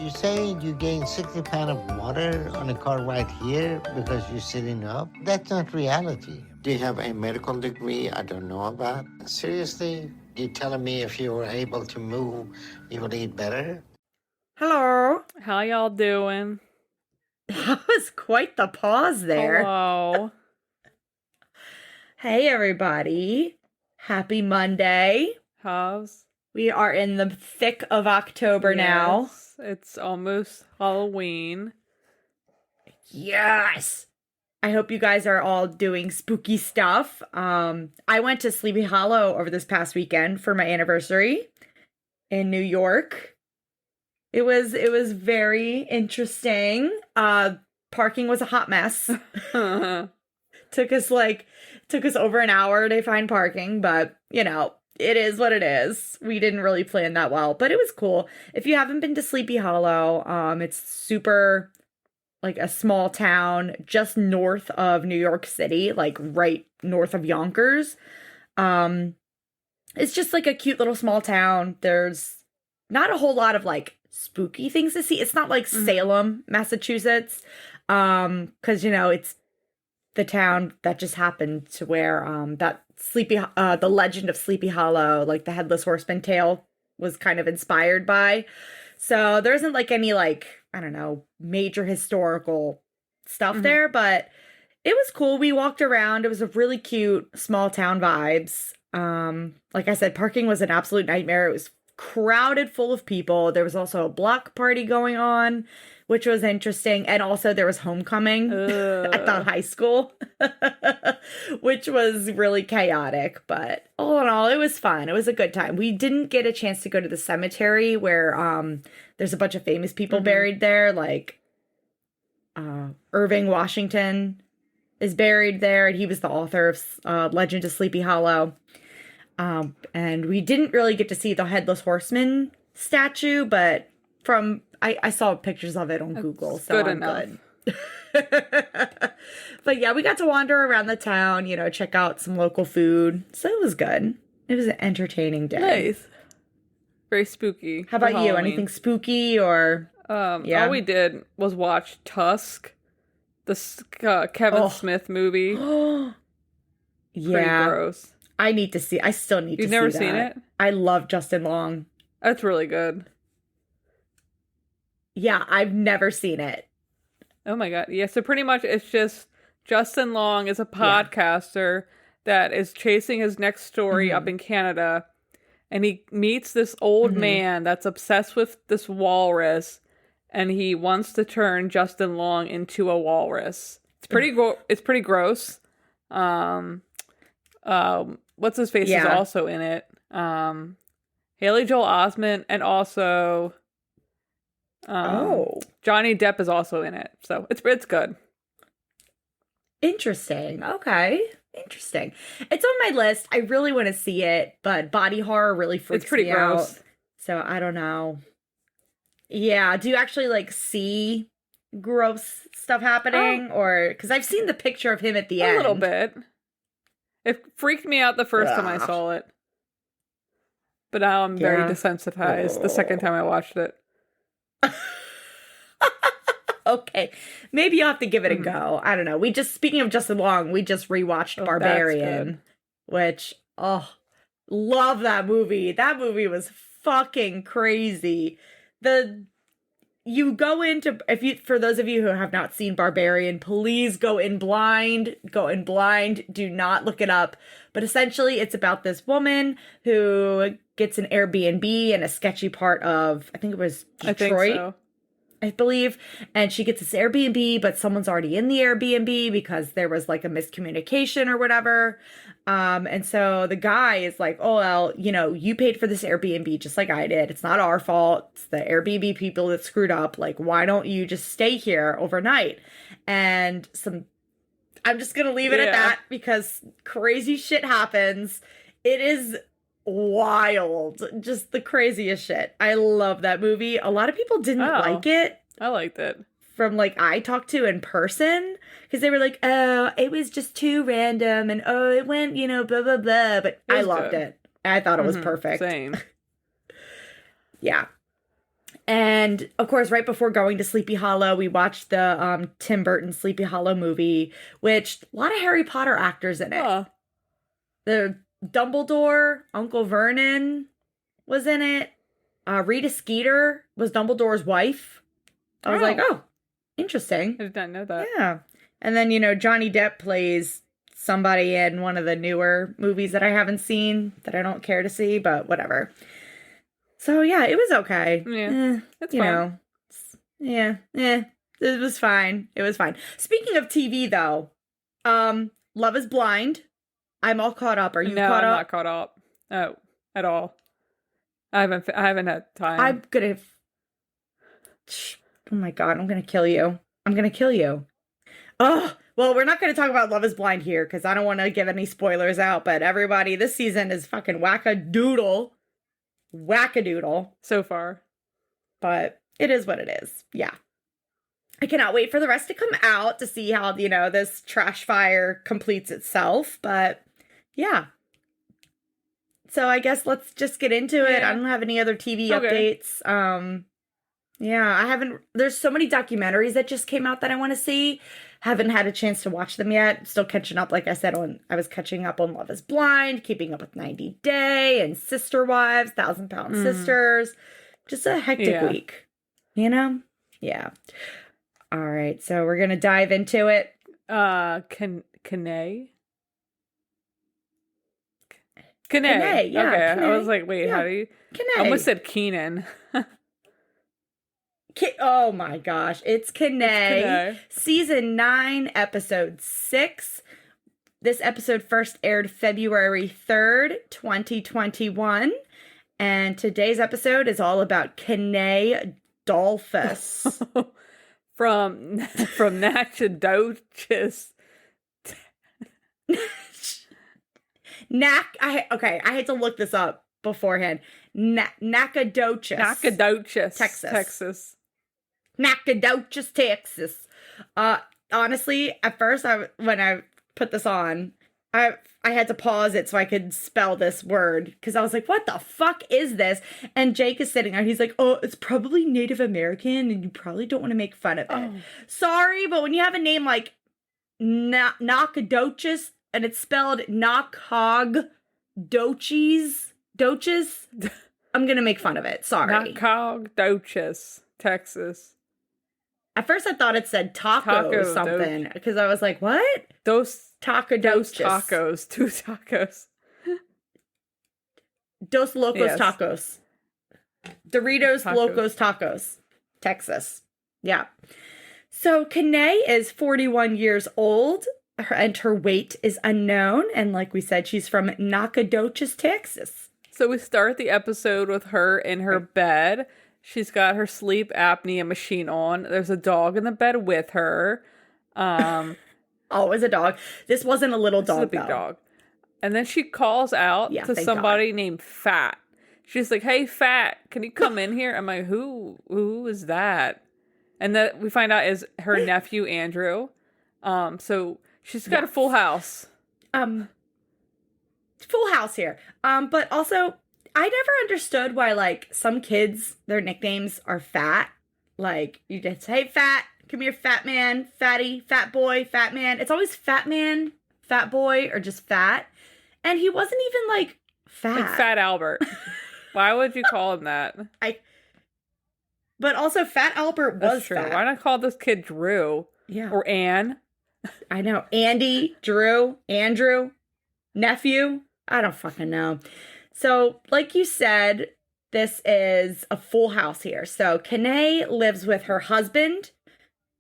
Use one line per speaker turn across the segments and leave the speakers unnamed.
you say you gain 60 pounds of water on a car ride here because you're sitting up? That's not reality. Do you have a medical degree I don't know about? Seriously? You telling me if you were able to move, you would eat better?
Hello.
How y'all doing?
That was quite the pause there.
Hello.
Hey, everybody. Happy Monday.
How's?
We are in the thick of October now.
It's almost Halloween.
Yes. I hope you guys are all doing spooky stuff. I went to Sleepy Hollow over this past weekend for my anniversary in New York. It was very interesting. Parking was a hot mess. Took us over an hour to find parking, but you know, it is what it is. We didn't really plan that well, but it was cool. If you haven't been to Sleepy Hollow, it's super like a small town just north of New York City, like right north of Yonkers. It's just like a cute little small town. There's not a whole lot of like spooky things to see. It's not like Salem, Massachusetts, because you know it's the town that just happened to where that the legend of Sleepy Hollow, like the Headless Horseman tale, was kind of inspired by. So there isn't like any like, I don't know, major historical stuff there, but it was cool. We walked around. It was a really cute small town vibes. Like I said, parking was an absolute nightmare. It was crowded full of people. There was also a block party going on, which was interesting. And also there was homecoming at the high school, which was really chaotic. But all in all, it was fun. It was a good time. We didn't get a chance to go to the cemetery where there's a bunch of famous people buried there. Like Irving Washington is buried there, and he was the author of Legend of Sleepy Hollow. And we didn't really get to see the Headless Horseman statue, but I saw pictures of it on Google, so I'm good. But yeah, we got to wander around the town, you know, check out some local food. So it was good. It was an entertaining day.
Nice. Very spooky.
How about you? Anything spooky or? Yeah.
All we did was watch Tusk, the Kevin Smith movie.
Yeah.
Pretty gross.
I still need to see that.
You've never seen it?
I love Justin Long.
That's really good.
Yeah, I've never seen it.
Oh my God. Yeah, so pretty much it's just Justin Long is a podcaster that is chasing his next story up in Canada. And he meets this old man that's obsessed with this walrus. And he wants to turn Justin Long into a walrus. It's pretty gross. What's his face is also in it. Haley Joel Osment, and also Johnny Depp is also in it. So it's good.
Interesting. Okay. Interesting. It's on my list. I really want to see it, but body horror really freaks me out. So I don't know. Yeah. Do you actually like see gross stuff happening, or because I've seen the picture of him at the end.
A little bit. It freaked me out the first time I saw it. But now I'm very desensitized the second time I watched it.
Okay. Maybe you'll have to give it a go. I don't know. Speaking of Justin Long, we just rewatched Barbarian, which, love that movie. That movie was fucking crazy. For those of you who have not seen Barbarian, please go in blind, do not look it up. But essentially it's about this woman who gets an Airbnb in a sketchy part of, I think it was Detroit, I believe. And she gets this Airbnb, but someone's already in the Airbnb because there was like a miscommunication or whatever. And so the guy is like, oh, well, you know, you paid for this Airbnb just like I did. It's not our fault. It's the Airbnb people that screwed up. Like, why don't you just stay here overnight? And I'm just going to leave it at that because crazy shit happens. It is wild. Just the craziest shit. I love that movie. A lot of people didn't like it.
I liked it.
From like I talked to in person, because they were like, oh, it was just too random, and oh, it went, you know, blah blah blah. But I loved it. I thought it was perfect.
Same.
Yeah. And of course, right before going to Sleepy Hollow, we watched the Tim Burton Sleepy Hollow movie, which a lot of Harry Potter actors in it.
Huh.
The Dumbledore, Uncle Vernon was in it. Rita Skeeter was Dumbledore's wife. I was like, oh, interesting.
I did not know that.
Yeah. And then, Johnny Depp plays somebody in one of the newer movies that I haven't seen, that I don't care to see, but whatever. So, yeah, it was okay.
Yeah, it's fine.
It was fine. It was fine. Speaking of TV, though, Love is Blind. I'm all caught up. Are you caught up?
No, I'm not caught up. Oh, at all. I haven't had time.
I'm gonna... Oh my God, I'm gonna kill you. I'm gonna kill you. Oh, well, we're not gonna talk about Love is Blind here, because I don't want to give any spoilers out, but everybody, this season is fucking wackadoodle. Wackadoodle.
So far.
But it is what it is. Yeah. I cannot wait for the rest to come out to see how, this trash fire completes itself. But yeah. So I guess let's just get into it. I don't have any other TV updates. There's so many documentaries that just came out that I want to see. Haven't had a chance to watch them yet. Still catching up, like I said, I was catching up on Love is Blind, keeping up with 90 Day and Sister Wives, 1,000 Pound Sisters. Just a hectic week. Yeah. All right, so we're going to dive into it.
Kenae? Kenae.
Kenae, yeah.
Okay,
Kenae.
I was like, wait, how do you...
Kenae.
I almost said Keenan.
Oh my gosh, it's Kenae. Season 9, episode 6. This episode first aired February 3rd, 2021. And today's episode is all about Kenae Dolphus.
From Natchitoches.
I had to look this up beforehand. Nacogdoches,
Texas.
Nacogdoches, Texas. Honestly, at first, when I put this on, I had to pause it so I could spell this word, because I was like, what the fuck is this? And Jake is sitting there. He's like, oh, it's probably Native American, and you probably don't want to make fun of it. Oh. Sorry, but when you have a name like Nacogdoches, and it's spelled Nacogdoches, I'm going to make fun of it. Sorry.
Nacogdoches, Texas.
At first I thought it said taco something, because I was like, what?
Dos
tacos.
Two tacos.
Dos Locos Tacos. Doritos tacos. Locos Tacos. Texas. Yeah. So Kenae is 41 years old, and her weight is unknown. And like we said, she's from Nacogdoches, Texas.
So we start the episode with her in her bed. She's got her sleep apnea machine on. There's a dog in the bed with her.
Always a dog. This wasn't a little dog,
a big dog. And then she calls out to somebody named Fat. She's like, hey, Fat, can you come in here? I'm like, who is that? And that we find out is her nephew, Andrew. So she's got a full house.
Full house here. But also, I never understood why, like, some kids, their nicknames are Fat. Like, you just say, hey, Fat, come here, fat man, fatty, fat boy, fat man. It's always fat man, fat boy, or just fat. And he wasn't even, like, fat.
Like Fat Albert. Why would you call him that?
But also, Fat Albert was
true.
fat.
Why not call this kid Drew?
Yeah.
Or Ann?
I know. Andy, Drew, Andrew, nephew. I don't fucking know. So, like you said, this is a full house here. So, Kenae lives with her husband,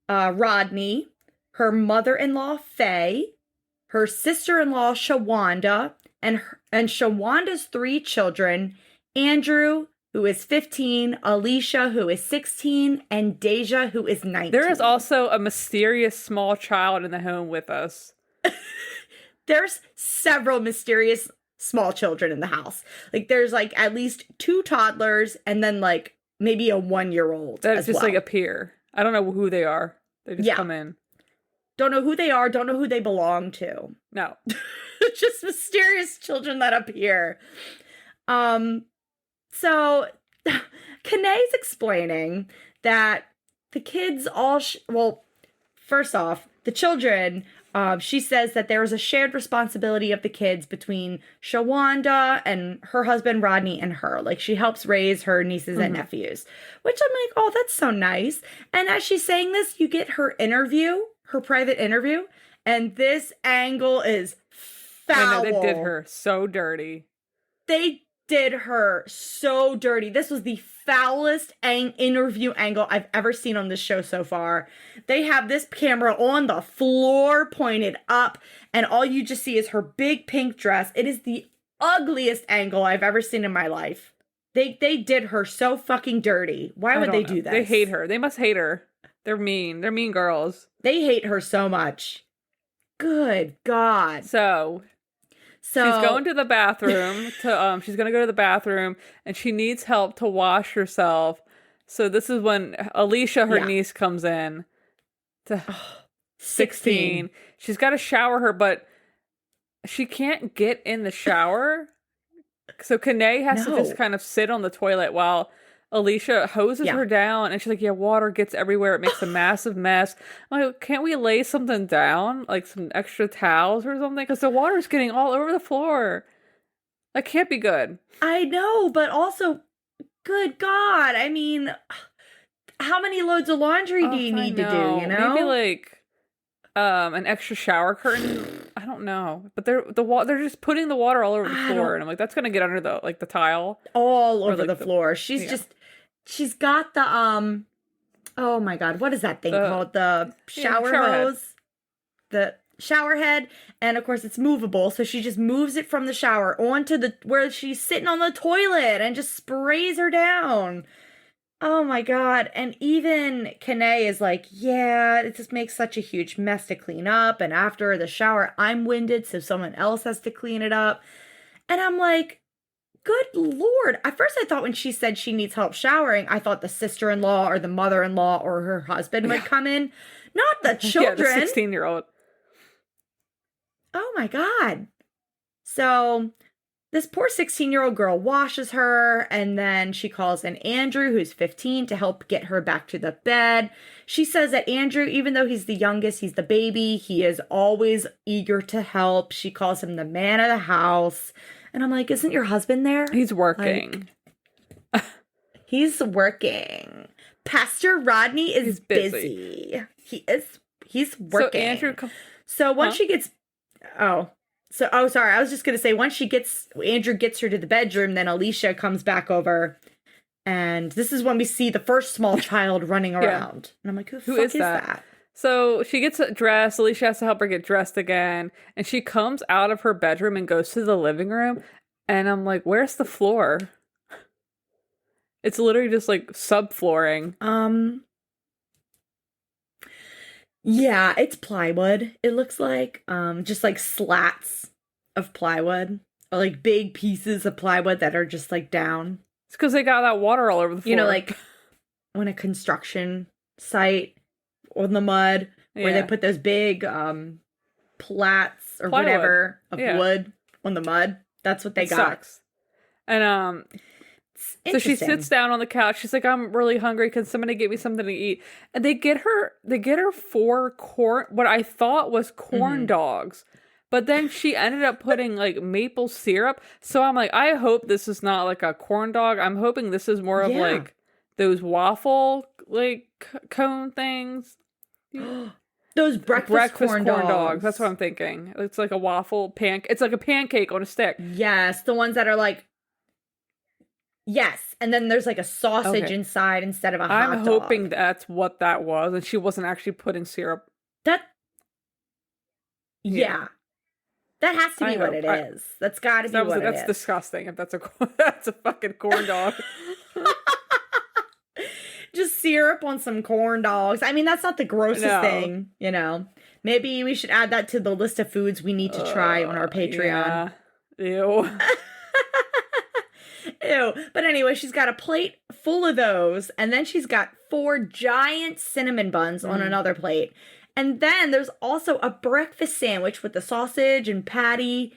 Rodney, her mother-in-law, Faye, her sister-in-law, Shawanda, and Shawanda's 3 children, Andrew, who is 15, Alicia, who is 16, and Deja, who is 19.
There is also a mysterious small child in the home with us.
There's several mysterious small children in the house. Like, there's, like, at least 2 toddlers and then, like, maybe a 1-year-old
that just, like, appear. I don't know who they are. They just come in.
Don't know who they are. Don't know who they belong to.
No.
Just mysterious children that appear. So, Kenae Kenae's explaining that the kids all, well, first off, the children, she says that there is a shared responsibility of the kids between Shawanda and her husband, Rodney, and her. Like, she helps raise her nieces and nephews, which I'm like, oh, that's so nice. And as she's saying this, you get her interview, her private interview, and this angle is foul.
I know, they did her so dirty.
They did her so dirty. This was the foulest interview angle I've ever seen on this show so far. They have this camera on the floor pointed up, and all you just see is her big pink dress. It is the ugliest angle I've ever seen in my life. They did her so fucking dirty. Why would they do that?
They hate her. They must hate her. They're mean. They're mean girls.
They hate her so much. Good God.
So she's going to the bathroom she's going to go to the bathroom, and she needs help to wash herself. So this is when Alicia, her niece, comes in to 16. She's got to shower her, but she can't get in the shower. So Kenae has to just kind of sit on the toilet while Alicia hoses her down, and she's like, water gets everywhere. It makes a massive mess. I'm like, can't we lay something down? Like some extra towels or something? Because the water's getting all over the floor. That can't be good.
I know, but also, good God. I mean, how many loads of laundry do you need to do, you know?
Maybe like an extra shower curtain. I don't know. But they're just putting the water all over the floor, and I'm like, that's gonna get under the tile.
All over the floor. She's got the oh my God, what is that thing called? The shower hose. The shower head, and of course it's movable, so she just moves it from the shower onto where she's sitting on the toilet and just sprays her down. Oh my God. And even Kenae is like, yeah, it just makes such a huge mess to clean up, and after the shower I'm winded, so someone else has to clean it up. And I'm like, good Lord. At first I thought when she said she needs help showering, I thought the sister-in-law or the mother-in-law or her husband would come in, not the children.
Yeah, the 16-year-old.
Oh my God. So this poor 16-year-old girl washes her, and then she calls in Andrew, who's 15, to help get her back to the bed. She says that Andrew, even though he's the youngest, he's the baby, he is always eager to help. She calls him the man of the house. And I'm like, isn't your husband there?
He's working.
Like, he's working. Pastor Rodney is busy. He's working.
So Andrew
So once she gets sorry. I was just going to say, once Andrew gets her to the bedroom, then Alicia comes back over. And this is when we see the first small child running around. And I'm like, who is that?
So she gets dressed. Alicia has to help her get dressed again. And she comes out of her bedroom and goes to the living room. And I'm like, where's the floor? It's literally just like subflooring.
Yeah, it's plywood. It looks like just like slats of plywood, or like big pieces of plywood that are just like down.
It's because they got that water all over the floor.
You know, like on a construction site on the mud where they put those big plats or whatever of wood on the mud. That's what they got. Sucks.
And so she sits down on the couch. She's like, I'm really hungry. Can somebody get me something to eat? And they get her 4 what I thought was corn dogs. But then she ended up putting like maple syrup. So I'm like, I hope this is not like a corn dog. I'm hoping this is more of like those waffle like cone things.
Those breakfast corn dogs.
That's what I'm thinking. It's like a waffle it's like a pancake on a stick.
Yes, the ones that are like, yes, and then there's like a sausage inside instead of a hot dog.
I'm hoping that's what that was, and she wasn't actually putting syrup.
Yeah. That has to be what it is. That's got to be what it is.
That's disgusting if that's a fucking corn dog.
Just syrup on some corn dogs. I mean, that's not the grossest thing, you know. Maybe we should add that to the list of foods we need to try on our Patreon.
Yeah. Ew.
Ew. But anyway, she's got a plate full of those, and then she's got 4 giant cinnamon buns on another plate. And then there's also a breakfast sandwich with the sausage and patty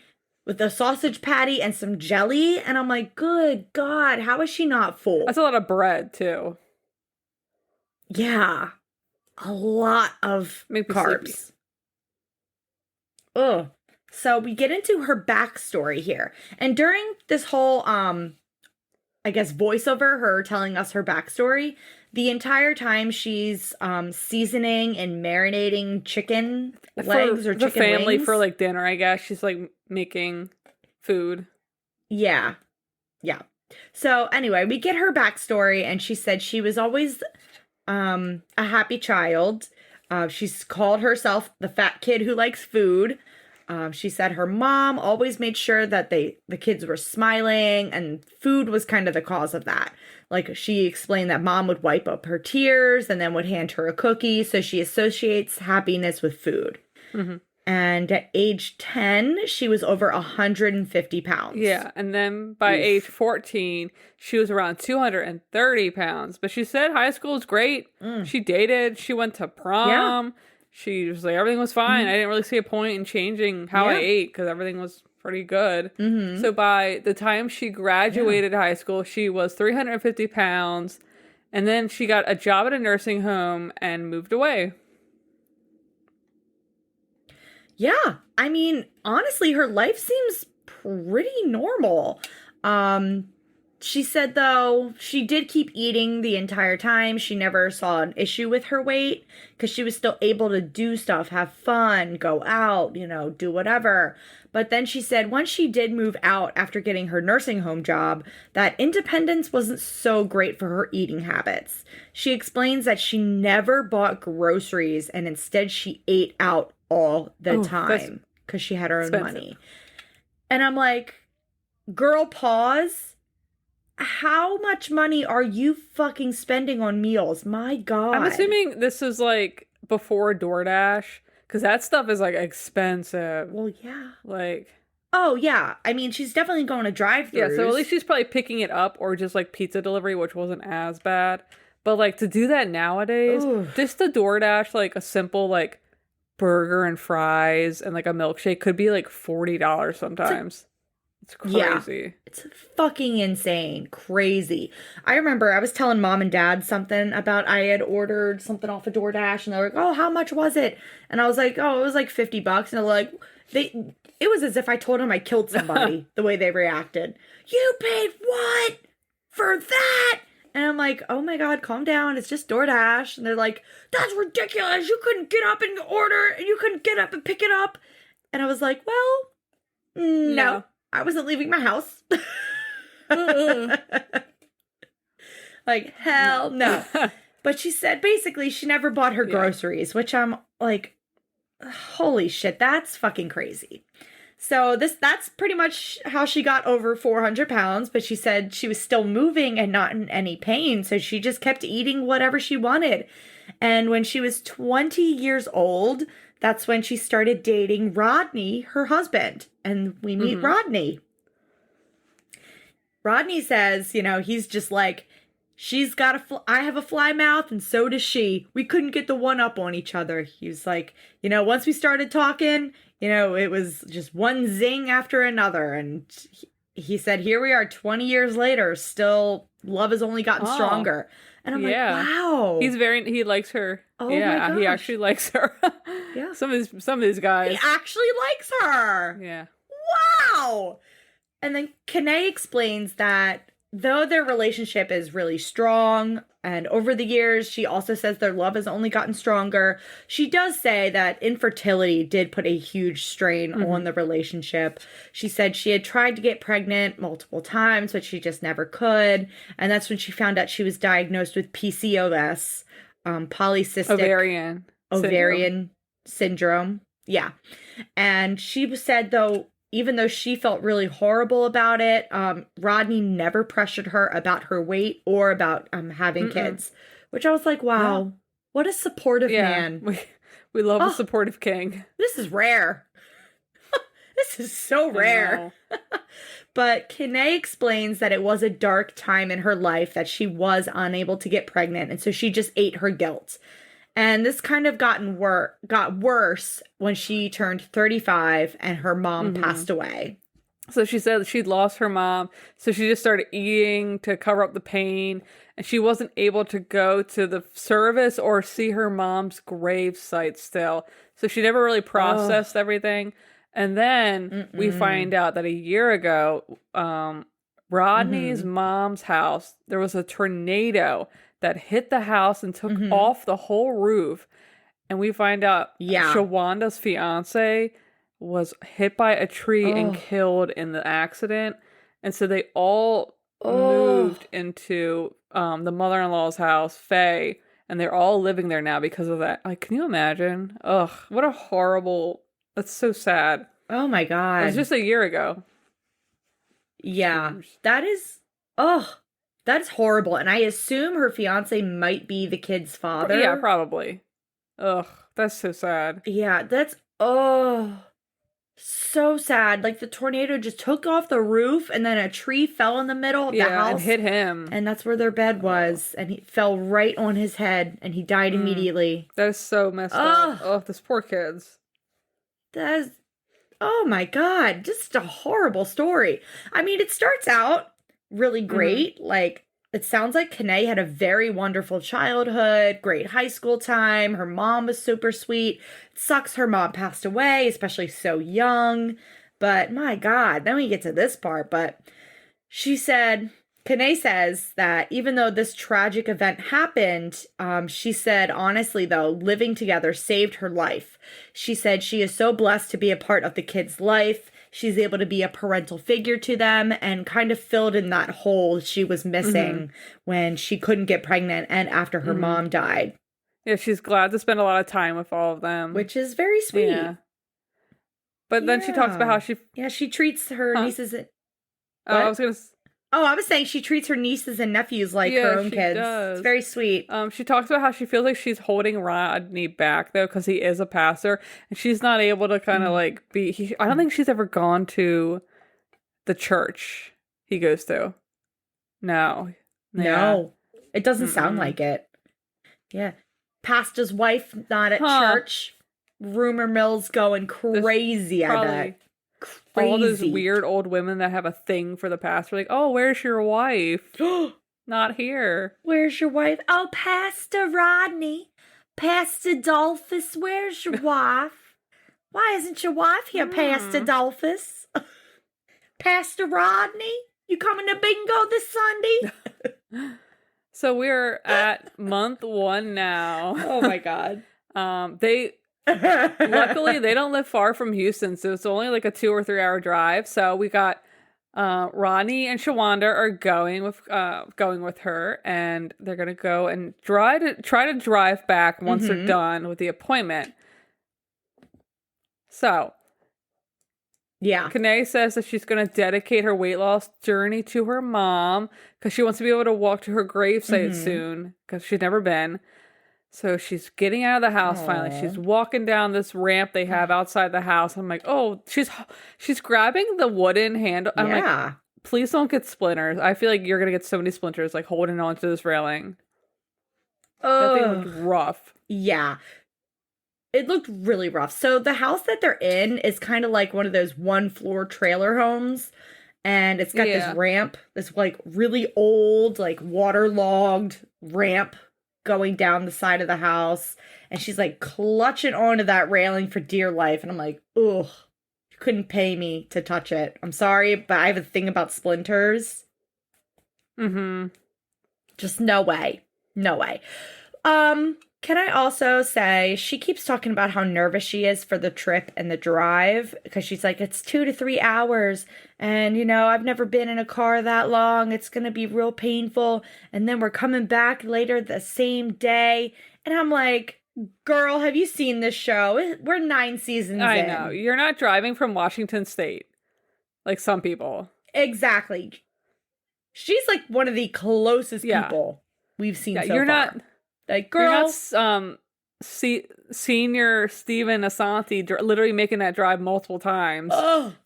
with a sausage patty and some jelly. And I'm like, good God, how is she not full?
That's a lot of bread, too.
Yeah. A lot of carbs. Ugh. So we get into her backstory here. And during this whole, I guess, voiceover, her telling us her backstory, the entire time she's seasoning and marinating chicken legs or chicken
the family
wings.
For like dinner, I guess. She's like making food.
Yeah. Yeah. So anyway, we get her backstory, and she said she was always a happy child. She's called herself the fat kid who likes food. She said her mom always made sure that the kids were smiling, and food was kind of the cause of that. Like, she explained that mom would wipe up her tears and then would hand her a cookie. So she associates happiness with food. Mm-hmm. And at age 10, she was over 150 pounds.
Yeah. And then by age 14, she was around 230 pounds. But she said high school was great. She dated. She went to prom. Yeah. She was like, everything was fine. I didn't really see a point in changing how I ate because everything was pretty good. Mm-hmm. So by the time she graduated high school, she was 350 pounds. And then she got a job at a nursing home and moved away.
Yeah. I mean, honestly, her life seems pretty normal. She said, though, she did keep eating the entire time. She never saw an issue with her weight because she was still able to do stuff, have fun, go out, do whatever. But then she said once she did move out after getting her nursing home job, that independence wasn't so great for her eating habits. She explains that she never bought groceries and instead she ate out all the time because she had her own money. And I'm like, girl, pause. How much money are you fucking spending on meals? My God.
I'm assuming this is like before DoorDash, because that stuff is like expensive.
Well, yeah.
Like.
Oh, yeah. I mean, she's definitely going to drive-thrus.
Yeah, so at least she's probably picking it up or just like pizza delivery, which wasn't as bad. But like to do that nowadays, just the DoorDash, like a simple like burger and fries and like a milkshake could be like $40 sometimes. It's crazy. Yeah,
it's fucking insane. Crazy. I remember I was telling mom and dad something about I had ordered something off of DoorDash and they're like, oh, how much was it? And I was like, oh, it was like $50. And they're like, it was as if I told them I killed somebody the way they reacted. You paid what for that? And I'm like, oh my God, calm down. It's just DoorDash. And they're like, that's ridiculous. You couldn't get up and order and you couldn't get up and pick it up. And I was like, well, no. I wasn't leaving my house. Like, hell no. But she said basically she never bought her groceries, which I'm like, holy shit, that's fucking crazy. So that's pretty much how she got over 400 pounds, but she said she was still moving and not in any pain, so she just kept eating whatever she wanted. And when she was 20 years old, that's when she started dating Rodney, her husband. And we meet Rodney. Rodney says, he's just like, she's got I have a fly mouth and so does she. We couldn't get the one up on each other. He was like, once we started talking, it was just one zing after another. And he said, here we are 20 years later, still love has only gotten stronger. And I'm like, wow.
He likes her. Oh yeah, my gosh. He actually likes her. Yeah. Some of these guys.
He actually likes her.
Yeah.
Wow. And then Kenae explains that though their relationship is really strong, and over the years, she also says their love has only gotten stronger. She does say that infertility did put a huge strain on the relationship. She said she had tried to get pregnant multiple times, but she just never could. And that's when she found out she was diagnosed with PCOS, polycystic ovarian syndrome. Yeah. And she said, though, even though she felt really horrible about it, Rodney never pressured her about her weight or about having kids, which I was like, wow, what a supportive man.
We love a supportive king.
This is rare. This is so rare. But Kenae explains that it was a dark time in her life that she was unable to get pregnant, and so she just ate her guilt. And this kind of got worse when she turned 35 and her mom passed away.
So she said she'd lost her mom, so she just started eating to cover up the pain, and she wasn't able to go to the service or see her mom's grave site still. So she never really processed everything. And then we find out that a year ago, Rodney's mom's house, there was a tornado that hit the house and took off the whole roof. And we find out Shawanda's fiance was hit by a tree and killed in the accident. And so they all moved into the mother-in-law's house, Faye, and they're all living there now because of that. Like, can you imagine? Ugh, what a horrible... That's so sad.
Oh my God.
It was just a year ago.
Yeah. That is horrible. And I assume her fiance might be the kid's father.
Yeah, probably. Ugh, that's so sad.
Yeah, that's so sad. Like the tornado just took off the roof and then a tree fell in the middle of the house.
And hit him.
And that's where their bed was. And he fell right on his head and he died immediately.
That is so messed up. Oh, this poor kids.
That is, oh my God, just a horrible story. I mean, it starts out really great. Like, it sounds like Kenae had a very wonderful childhood, great high school time. Her mom was super sweet. It sucks her mom passed away, especially so young. But my God, then we get to this part. But Kenae says that even though this tragic event happened, she said, honestly, though, living together saved her life. She said she is so blessed to be a part of the kid's life. She's able to be a parental figure to them and kind of filled in that hole she was missing when she couldn't get pregnant and after her mom died.
Yeah, she's glad to spend a lot of time with all of them.
Which is very sweet.
Yeah. But then she talks about how she...
Yeah, she treats her nieces...
I was going to...
Oh, I was saying she treats her nieces and nephews like her own kids.
Does.
It's very sweet.
She talks about how she feels like she's holding Rodney back, though, because he is a pastor, and she's not able to kind of, like, be... I don't think she's ever gone to the church he goes to. No.
No. It doesn't sound like it. Yeah. Pastor's wife not at church. Rumor mill's going crazy, I bet. Crazy.
All those weird old women that have a thing for the pastor, like, oh, where's your wife? Not here.
Where's your wife? Oh, Pastor Rodney. Pastor Dolphus, where's your wife? Why isn't your wife here, Pastor Dolphus? Pastor Rodney, you coming to bingo this Sunday?
So we're at month 1 now.
Oh my God.
Luckily, they don't live far from Houston, so it's only like a 2 or 3 hour drive. So we got Ronnie and Shawanda are going with her, and they're gonna go and try to drive back once they're done with the appointment. So,
yeah,
Kenae says that she's gonna dedicate her weight loss journey to her mom because she wants to be able to walk to her gravesite soon because she's never been. So she's getting out of the house finally. She's walking down this ramp they have outside the house. I'm like, oh, she's grabbing the wooden handle. I'm like, please don't get splinters. I feel like you're going to get so many splinters, like holding onto this railing. That thing looked rough.
Yeah. It looked really rough. So the house that they're in is kind of like one of those 1-floor trailer homes. And it's got this ramp, this like really old, like waterlogged ramp going down the side of the house, and she's like clutching onto that railing for dear life, and I'm like, ugh, you couldn't pay me to touch it. I'm sorry, but I have a thing about splinters. Just no way. Can I also say, she keeps talking about how nervous she is for the trip and the drive, because she's like, it's 2 to 3 hours, and, you know, I've never been in a car that long. It's going to be real painful, and then we're coming back later the same day, and I'm like, girl, have you seen this show? We're 9 seasons in.
I know. You're not driving from Washington State, like some people.
Exactly. She's, like, one of the closest people we've seen so
you're
far.
Not...
Like, girl,
you're not senior Steven Asante literally making that drive multiple times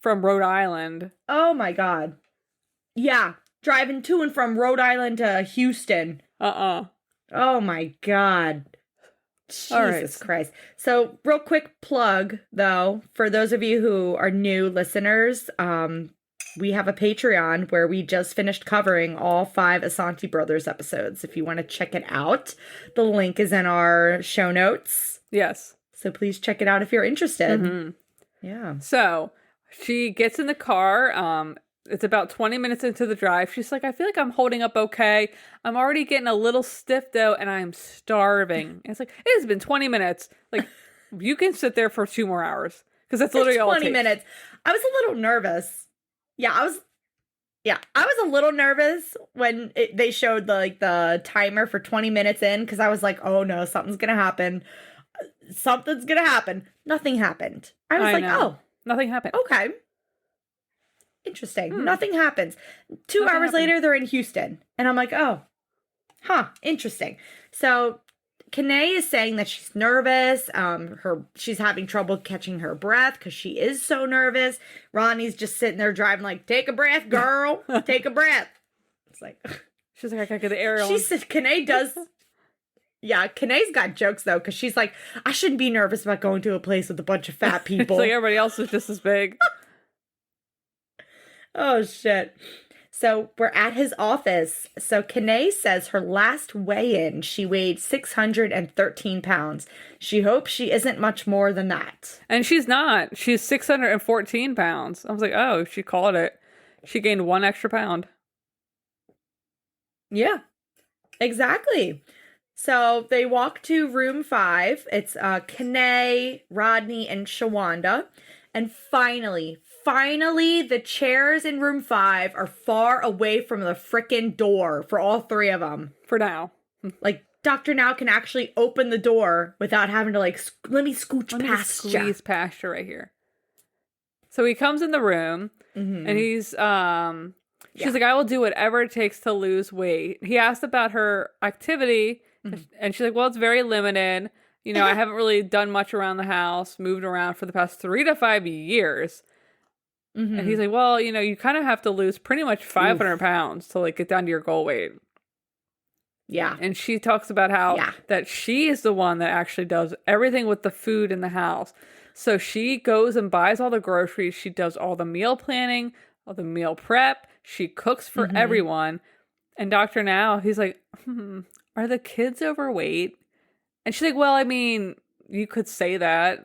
from Rhode Island.
Oh my God. Yeah, driving to and from Rhode Island to Houston. Oh my God. Jesus Christ. So, real quick plug, though, for those of you who are new listeners, we have a Patreon where we just finished covering all 5 Asante Brothers episodes. If you want to check it out, the link is in our show notes.
Yes.
So please check it out if you're interested.
Mm-hmm.
Yeah.
So she gets in the car. It's about 20 minutes into the drive. She's like, I feel like I'm holding up okay. I'm already getting a little stiff though, and I'm starving. And it's like, it has been 20 minutes. Like, you can sit there for 2 more hours. Because that's literally all it takes.
20 minutes. I was a little nervous. I was a little nervous when they showed the timer for 20 minutes in, because I was like, oh no, something's going to happen. Something's going to happen. Nothing happened. I was like, oh.
Nothing happened.
Okay. Interesting. Nothing happens. 2 hours later, they're in Houston. And I'm like, oh, interesting. So Kenae is saying that she's nervous. She's having trouble catching her breath because she is so nervous. Ronnie's just sitting there driving like, take a breath, girl. Take a breath. It's like,
she's like, I gotta get the air on.
She said, Kenae does. Yeah, Kenae's got jokes though, because she's like, I shouldn't be nervous about going to a place with a bunch of fat people.
It's like everybody else is just as big.
Oh, shit. So we're at his office. So Kenae says her last weigh-in, she weighed 613 pounds. She hopes she isn't much more than that.
And she's not. She's 614 pounds. I was like, oh, she called it. She gained 1 extra pound.
Yeah, exactly. So they walk to room 5. It's Kenae, Rodney, and Shawanda. And finally, the chairs in room 5 are far away from the frickin' door for all 3 of them.
For now.
Like, Dr. Now can actually open the door without having to, like, let me scooch past you.
Squeeze past you right here. So he comes in the room, and he's, she's like, I will do whatever it takes to lose weight. He asked about her activity, and she's like, well, it's very limited. You know, I haven't really done much around the house, moved around for the past 3 to 5 years. And he's like, well, you know, you kind of have to lose pretty much 500 pounds to, like, get down to your goal weight.
Yeah.
And she talks about how that she is the one that actually does everything with the food in the house. So she goes and buys all the groceries. She does all the meal planning, all the meal prep. She cooks for everyone. And Dr. Now, he's like, are the kids overweight? And she's like, well, I mean, you could say that,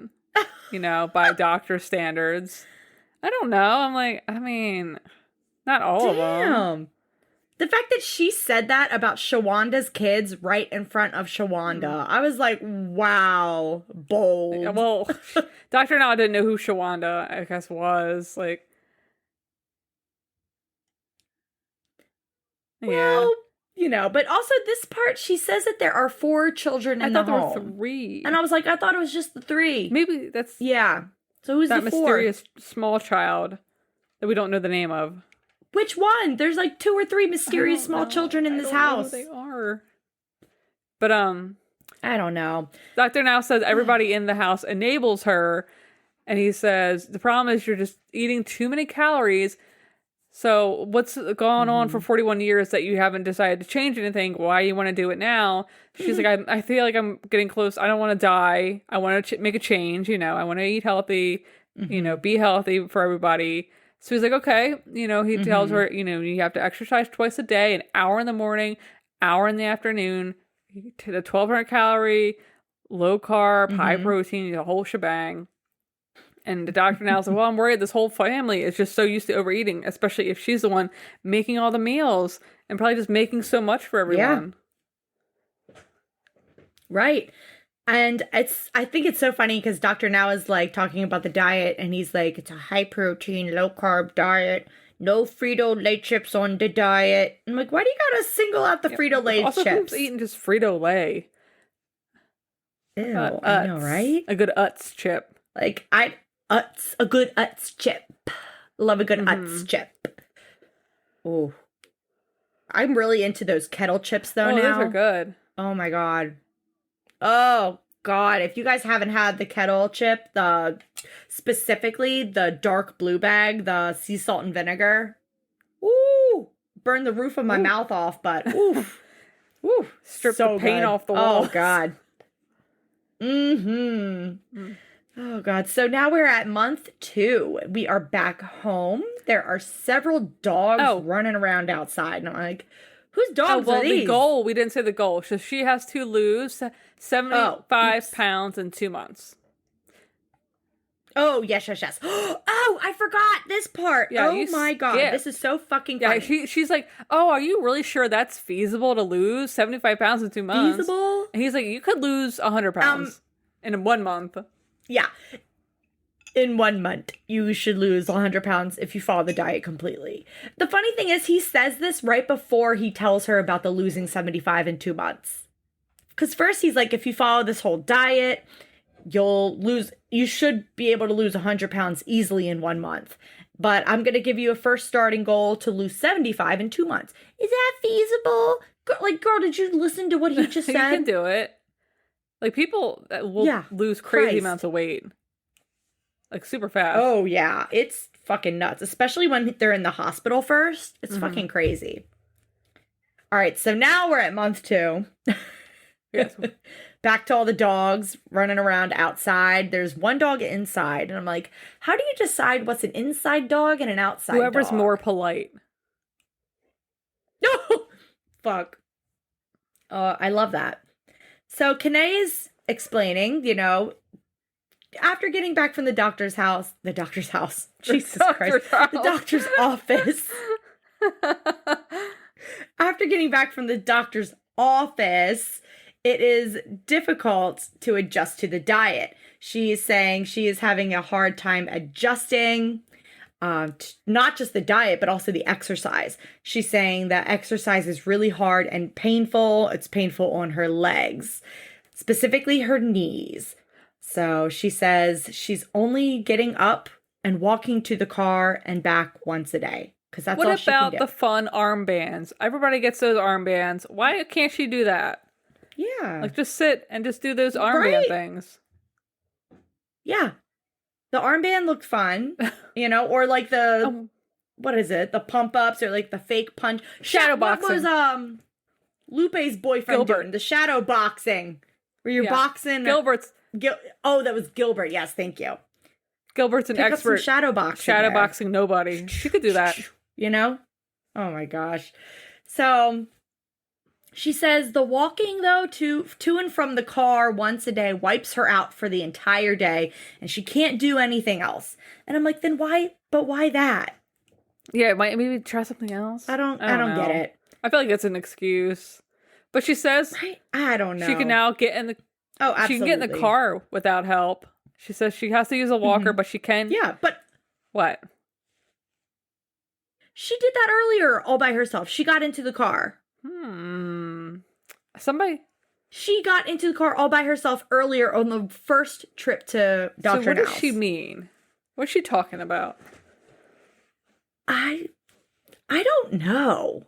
you know, by doctor standards. I don't know. I'm like, I mean, not all of them.
The fact that she said that about Shawanda's kids right in front of Shawanda, I was like, wow, bold.
Well, Dr. Now didn't know who Shawanda, I guess, was. Like,
well, you know, but also this part, she says that there are 4 children in the home.
I thought there were 3.
And I was like, I thought it was just the 3.
Maybe that's...
Yeah. So who's
that
the 4?
mysterious small child that we don't know the name of?
Which one? There's like 2 or 3 mysterious small children in this house.
They are. But
I don't know.
Dr. Now says everybody in the house enables her, and he says the problem is you're just eating too many calories. So what's gone on for 41 years that you haven't decided to change anything? Why you want to do it now? She's like, I feel like I'm getting close. I don't want to die. I want to make a change. You know, I want to eat healthy, you know, be healthy for everybody. So he's like, okay. You know, he tells her, you know, you have to exercise twice a day, an hour in the morning, hour in the afternoon, the 1,200 calorie, low carb, high protein, the whole shebang. And the doctor now says, well, I'm worried this whole family is just so used to overeating, especially if she's the one making all the meals and probably just making so much for everyone.
Yeah. Right. And I think it's so funny because Dr. Now is like talking about the diet and he's like, it's a high protein, low carb diet. No Frito-Lay chips on the diet. I'm like, why do you gotta single out the Frito-Lay
also,
chips?
Who's eating just Frito-Lay?
Ew, I know, right?
A good Utz chip.
Like, a good Utz chip. Love a good Utz chip. Oh. I'm really into those kettle chips, though, now.
Those are good.
Oh, my God. Oh, God. If you guys haven't had the kettle chip, specifically the dark blue bag, the sea salt and vinegar. Ooh. Burned the roof of my mouth off, but oof.
Strip the paint off the wall.
Oh, God. Oh God. So now we're at month 2. We are back home. There are several dogs
Oh.
running around outside. And I'm like, whose
Oh,
dogs
well,
are these?
the goal, we didn't say the goal. So she has to lose 75
oops.
pounds in 2 months.
Oh, yes. Oh, I forgot this part.
Yeah,
oh
you
my God.
skipped.
This is so fucking
Yeah,
funny.
she's like, oh, are you really sure that's feasible to lose 75 pounds in 2 months?
Feasible?
And he's like, you could lose 100 pounds in 1 month.
Yeah. In 1 month, you should lose 100 pounds if you follow the diet completely. The funny thing is, he says this right before he tells her about the losing 75 in 2 months. Because first he's like, if you follow this whole diet, you should be able to lose 100 pounds easily in 1 month. But I'm going to give you a first starting goal to lose 75 in 2 months. Is that feasible? Girl, did you listen to what he just said?
You can do it. Like, people that will lose crazy amounts of weight. Like, super fast.
Oh, yeah. It's fucking nuts. Especially when they're in the hospital first. It's fucking crazy. All right. So now we're at month 2.
Yes.
Back to all the dogs running around outside. There's one dog inside. And I'm like, how do you decide what's an inside dog and an outside
Whoever's
dog?
more polite.
No! Fuck. I love that. So Kenae is explaining, after getting back from the doctor's house, Jesus Christ, the doctor's office. After getting back from the doctor's office, it is difficult to adjust to the diet. She is saying she is having a hard time adjusting, not just the diet, but also the exercise. She's saying that exercise is really hard and painful. It's painful on her legs, specifically her knees. So she says she's only getting up and walking to the car and back once a day. Because that's all she can do.
What about the fun armbands? Everybody gets those armbands. Why can't she do that?
Yeah.
Like, just sit and just do those armband things.
Yeah. The armband looked fun, or like what is it? The pump ups or like the fake punch.
Shadow boxing.
What was Lupe's boyfriend doing? The shadow boxing. Where you're boxing.
Gilbert's.
That was Gilbert. Yes, thank you.
Gilbert's an expert.
Up some shadow boxing.
Shadow boxing nobody. She could do that.
Oh my gosh. So she says the walking, though, to and from the car once a day wipes her out for the entire day, and she can't do anything else. And I'm like, then why? But why that?
Yeah, maybe try something else.
I don't get it.
I feel like that's an excuse. But she says,
I don't know.
She can now get in the.
Oh, absolutely.
She can get in the car without help. She says she has to use a walker, but she can.
Yeah, but
what?
She did that earlier all by herself. She got into the car.
Somebody.
She got into the car all by herself earlier on the first trip to Dr.
So what
Now's.
does she mean? What's she talking about?
I don't know.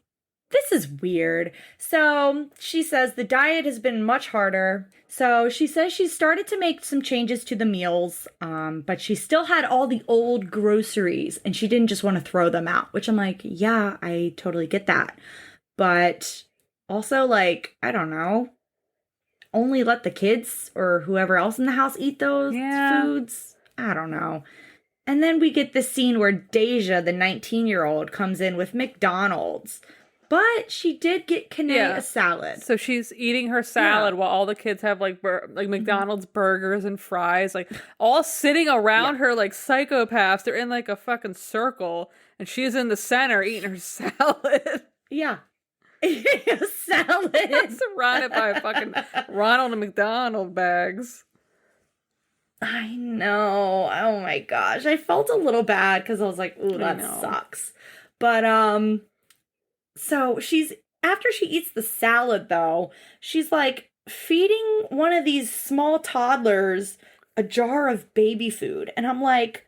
This is weird. So she says the diet has been much harder. So she says she started to make some changes to the meals, but she still had all the old groceries and she didn't just want to throw them out, which I'm like, yeah, I totally get that. But also, like, I don't know, only let the kids or whoever else in the house eat those foods. I don't know. And then we get this scene where Deja, the 19-year-old, comes in with McDonald's. But she did get Kenae a salad.
So she's eating her salad while all the kids have like McDonald's burgers and fries, like all sitting around her like psychopaths. They're in like a fucking circle, and she's in the center eating her salad.
Yeah. A salad.
Surrounded by fucking Ronald McDonald bags.
I know. Oh my gosh. I felt a little bad because I was like, ooh, that sucks. But, so after she eats the salad, though, she's like feeding one of these small toddlers a jar of baby food. And I'm like,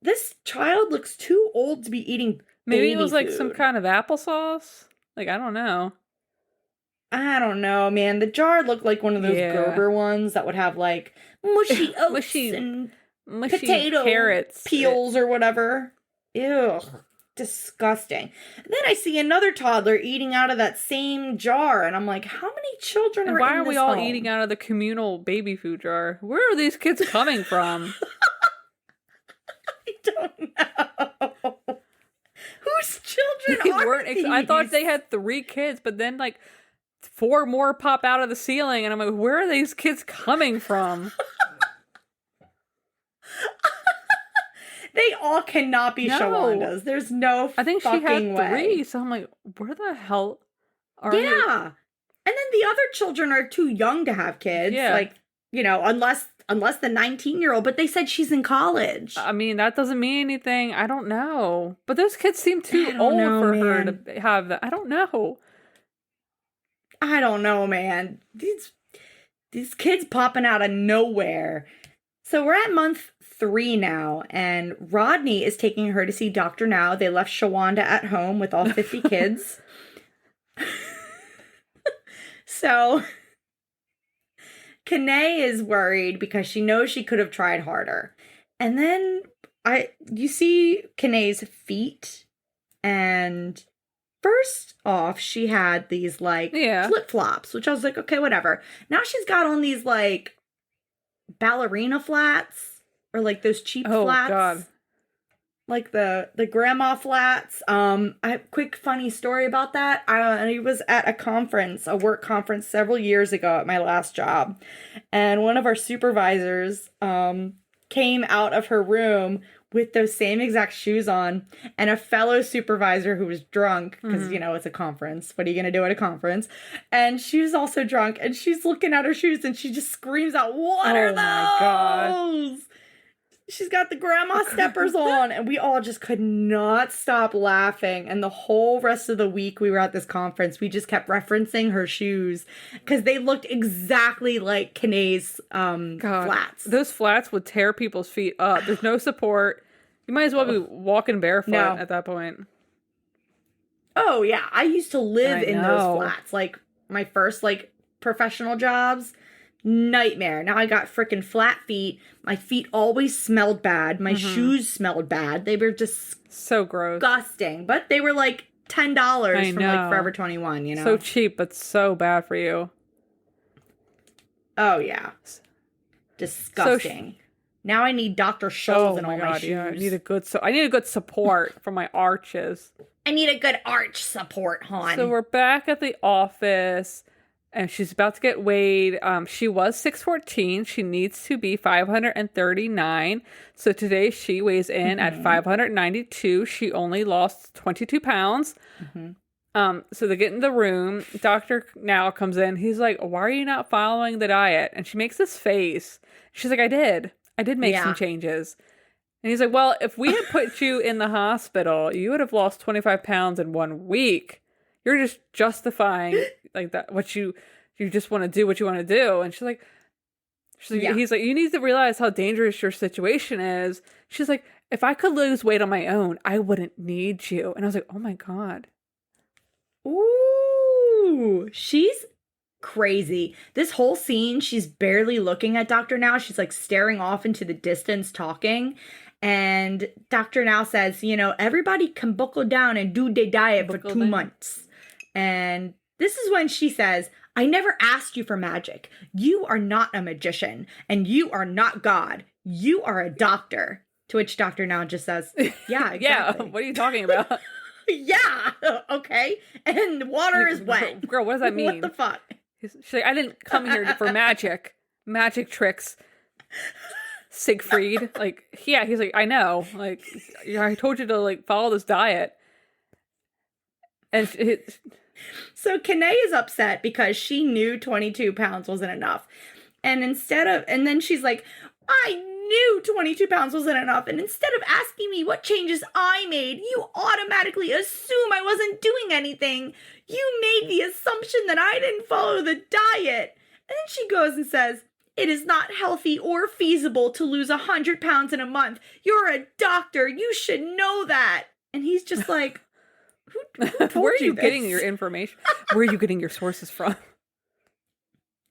this child looks too old to be eating
Maybe
baby
it was like
food.
some kind of applesauce. Like, I don't know.
I don't know, man. The jar looked like one of those Gerber ones that would have like mushy oats and
mushy
potato
carrots,
peels or whatever. Ew. disgusting. And then I see another toddler eating out of that same jar, and I'm like, how many children
And
are
why
in
are
this
we all
home?
eating out of the communal baby food jar? Where are these kids coming from?
I don't know. Whose children
They
are
weren't
these?
I thought they had 3 kids, but then like 4 more pop out of the ceiling, and I'm like, where are these kids coming from?
They all cannot be
No.
Shawanda's. There's no
I think she
fucking
had 3,
way.
so I'm like, where the hell are you?
Yeah. And then the other children are too young to have kids.
Yeah.
Like, you know, unless the 19-year-old, but they said she's in college.
I mean, that doesn't mean anything. I don't know. But those kids seem too old for her to have that. I don't know.
I don't know, man. These kids popping out of nowhere. So we're at month 3 now, and Rodney is taking her to see Dr. Now. They left Shawanda at home with all 50 kids. So Kenae is worried because she knows she could have tried harder. And then you see Kenae's feet, and first off, she had these like flip-flops, which I was like, okay, whatever. Now she's got on these like ballerina flats, or like those cheap flats. Oh God. Like the grandma flats. Quick funny story about that. I was at a work conference several years ago at my last job, and one of our supervisors came out of her room with those same exact shoes on, and a fellow supervisor who was drunk, because, you know, it's a conference. What are you going to do at a conference? And she was also drunk, and she's looking at her shoes, and she just screams out, "What are those?" My God. She's got the grandma steppers on, and we all just could not stop laughing. And the whole rest of the week we were at this conference, we just kept referencing her shoes because they looked exactly like Kenae's flats.
Those flats would tear people's feet up. There's no support. You might as well be walking barefoot at that point.
Oh, yeah. I used to live in those flats. Like, my first, like, professional jobs. Nightmare. Now I got freaking flat feet. My feet always smelled bad. My shoes smelled bad. They were just
so gross,
disgusting. But they were like $10 from like Forever 21. You know,
so cheap but so bad for you.
Oh yeah, disgusting. Now I need Dr. Scholl's in all my shoes. Yeah,
I need a good support for my arches.
I need a good arch support, hon.
So we're back at the office. And she's about to get weighed. She was 6'14". She needs to be 539. So today she weighs in at 592. She only lost 22 pounds. So they get in the room. Dr. Now comes in. He's like, why are you not following the diet? And she makes this face. She's like, I did make some changes. And he's like, well, if we had put you in the hospital, you would have lost 25 pounds in 1 week. You're just justifying like that, what you just want to do what you want to do. And she's like, he's like, you need to realize how dangerous your situation is. She's like, if I could lose weight on my own, I wouldn't need you. And I was like, oh my God.
Ooh, she's crazy. This whole scene, she's barely looking at Dr. Now. She's like staring off into the distance talking. And Dr. Now says, you know, everybody can buckle down and do their diet for 2 months. And this is when she says, I never asked you for magic. You are not a magician, and you are not God. You are a doctor. To which Dr. Now just says, yeah, exactly.
Yeah, what are you talking about?
Yeah, okay. And water is wet.
Girl, what does that mean?
What the fuck?
She's like, I didn't come here for magic tricks. Siegfried. Like, yeah, he's like, I know. Like, I told you to, like, follow this diet. And
so Kenae is upset because she knew 22 pounds wasn't enough. And then she's like, I knew 22 pounds wasn't enough. And instead of asking me what changes I made, you automatically assume I wasn't doing anything. You made the assumption that I didn't follow the diet. And then she goes and says, it is not healthy or feasible to lose 100 pounds in a month. You're a doctor. You should know that. And he's just like, who told
where are you
this?
getting your information? Where are you getting your sources from?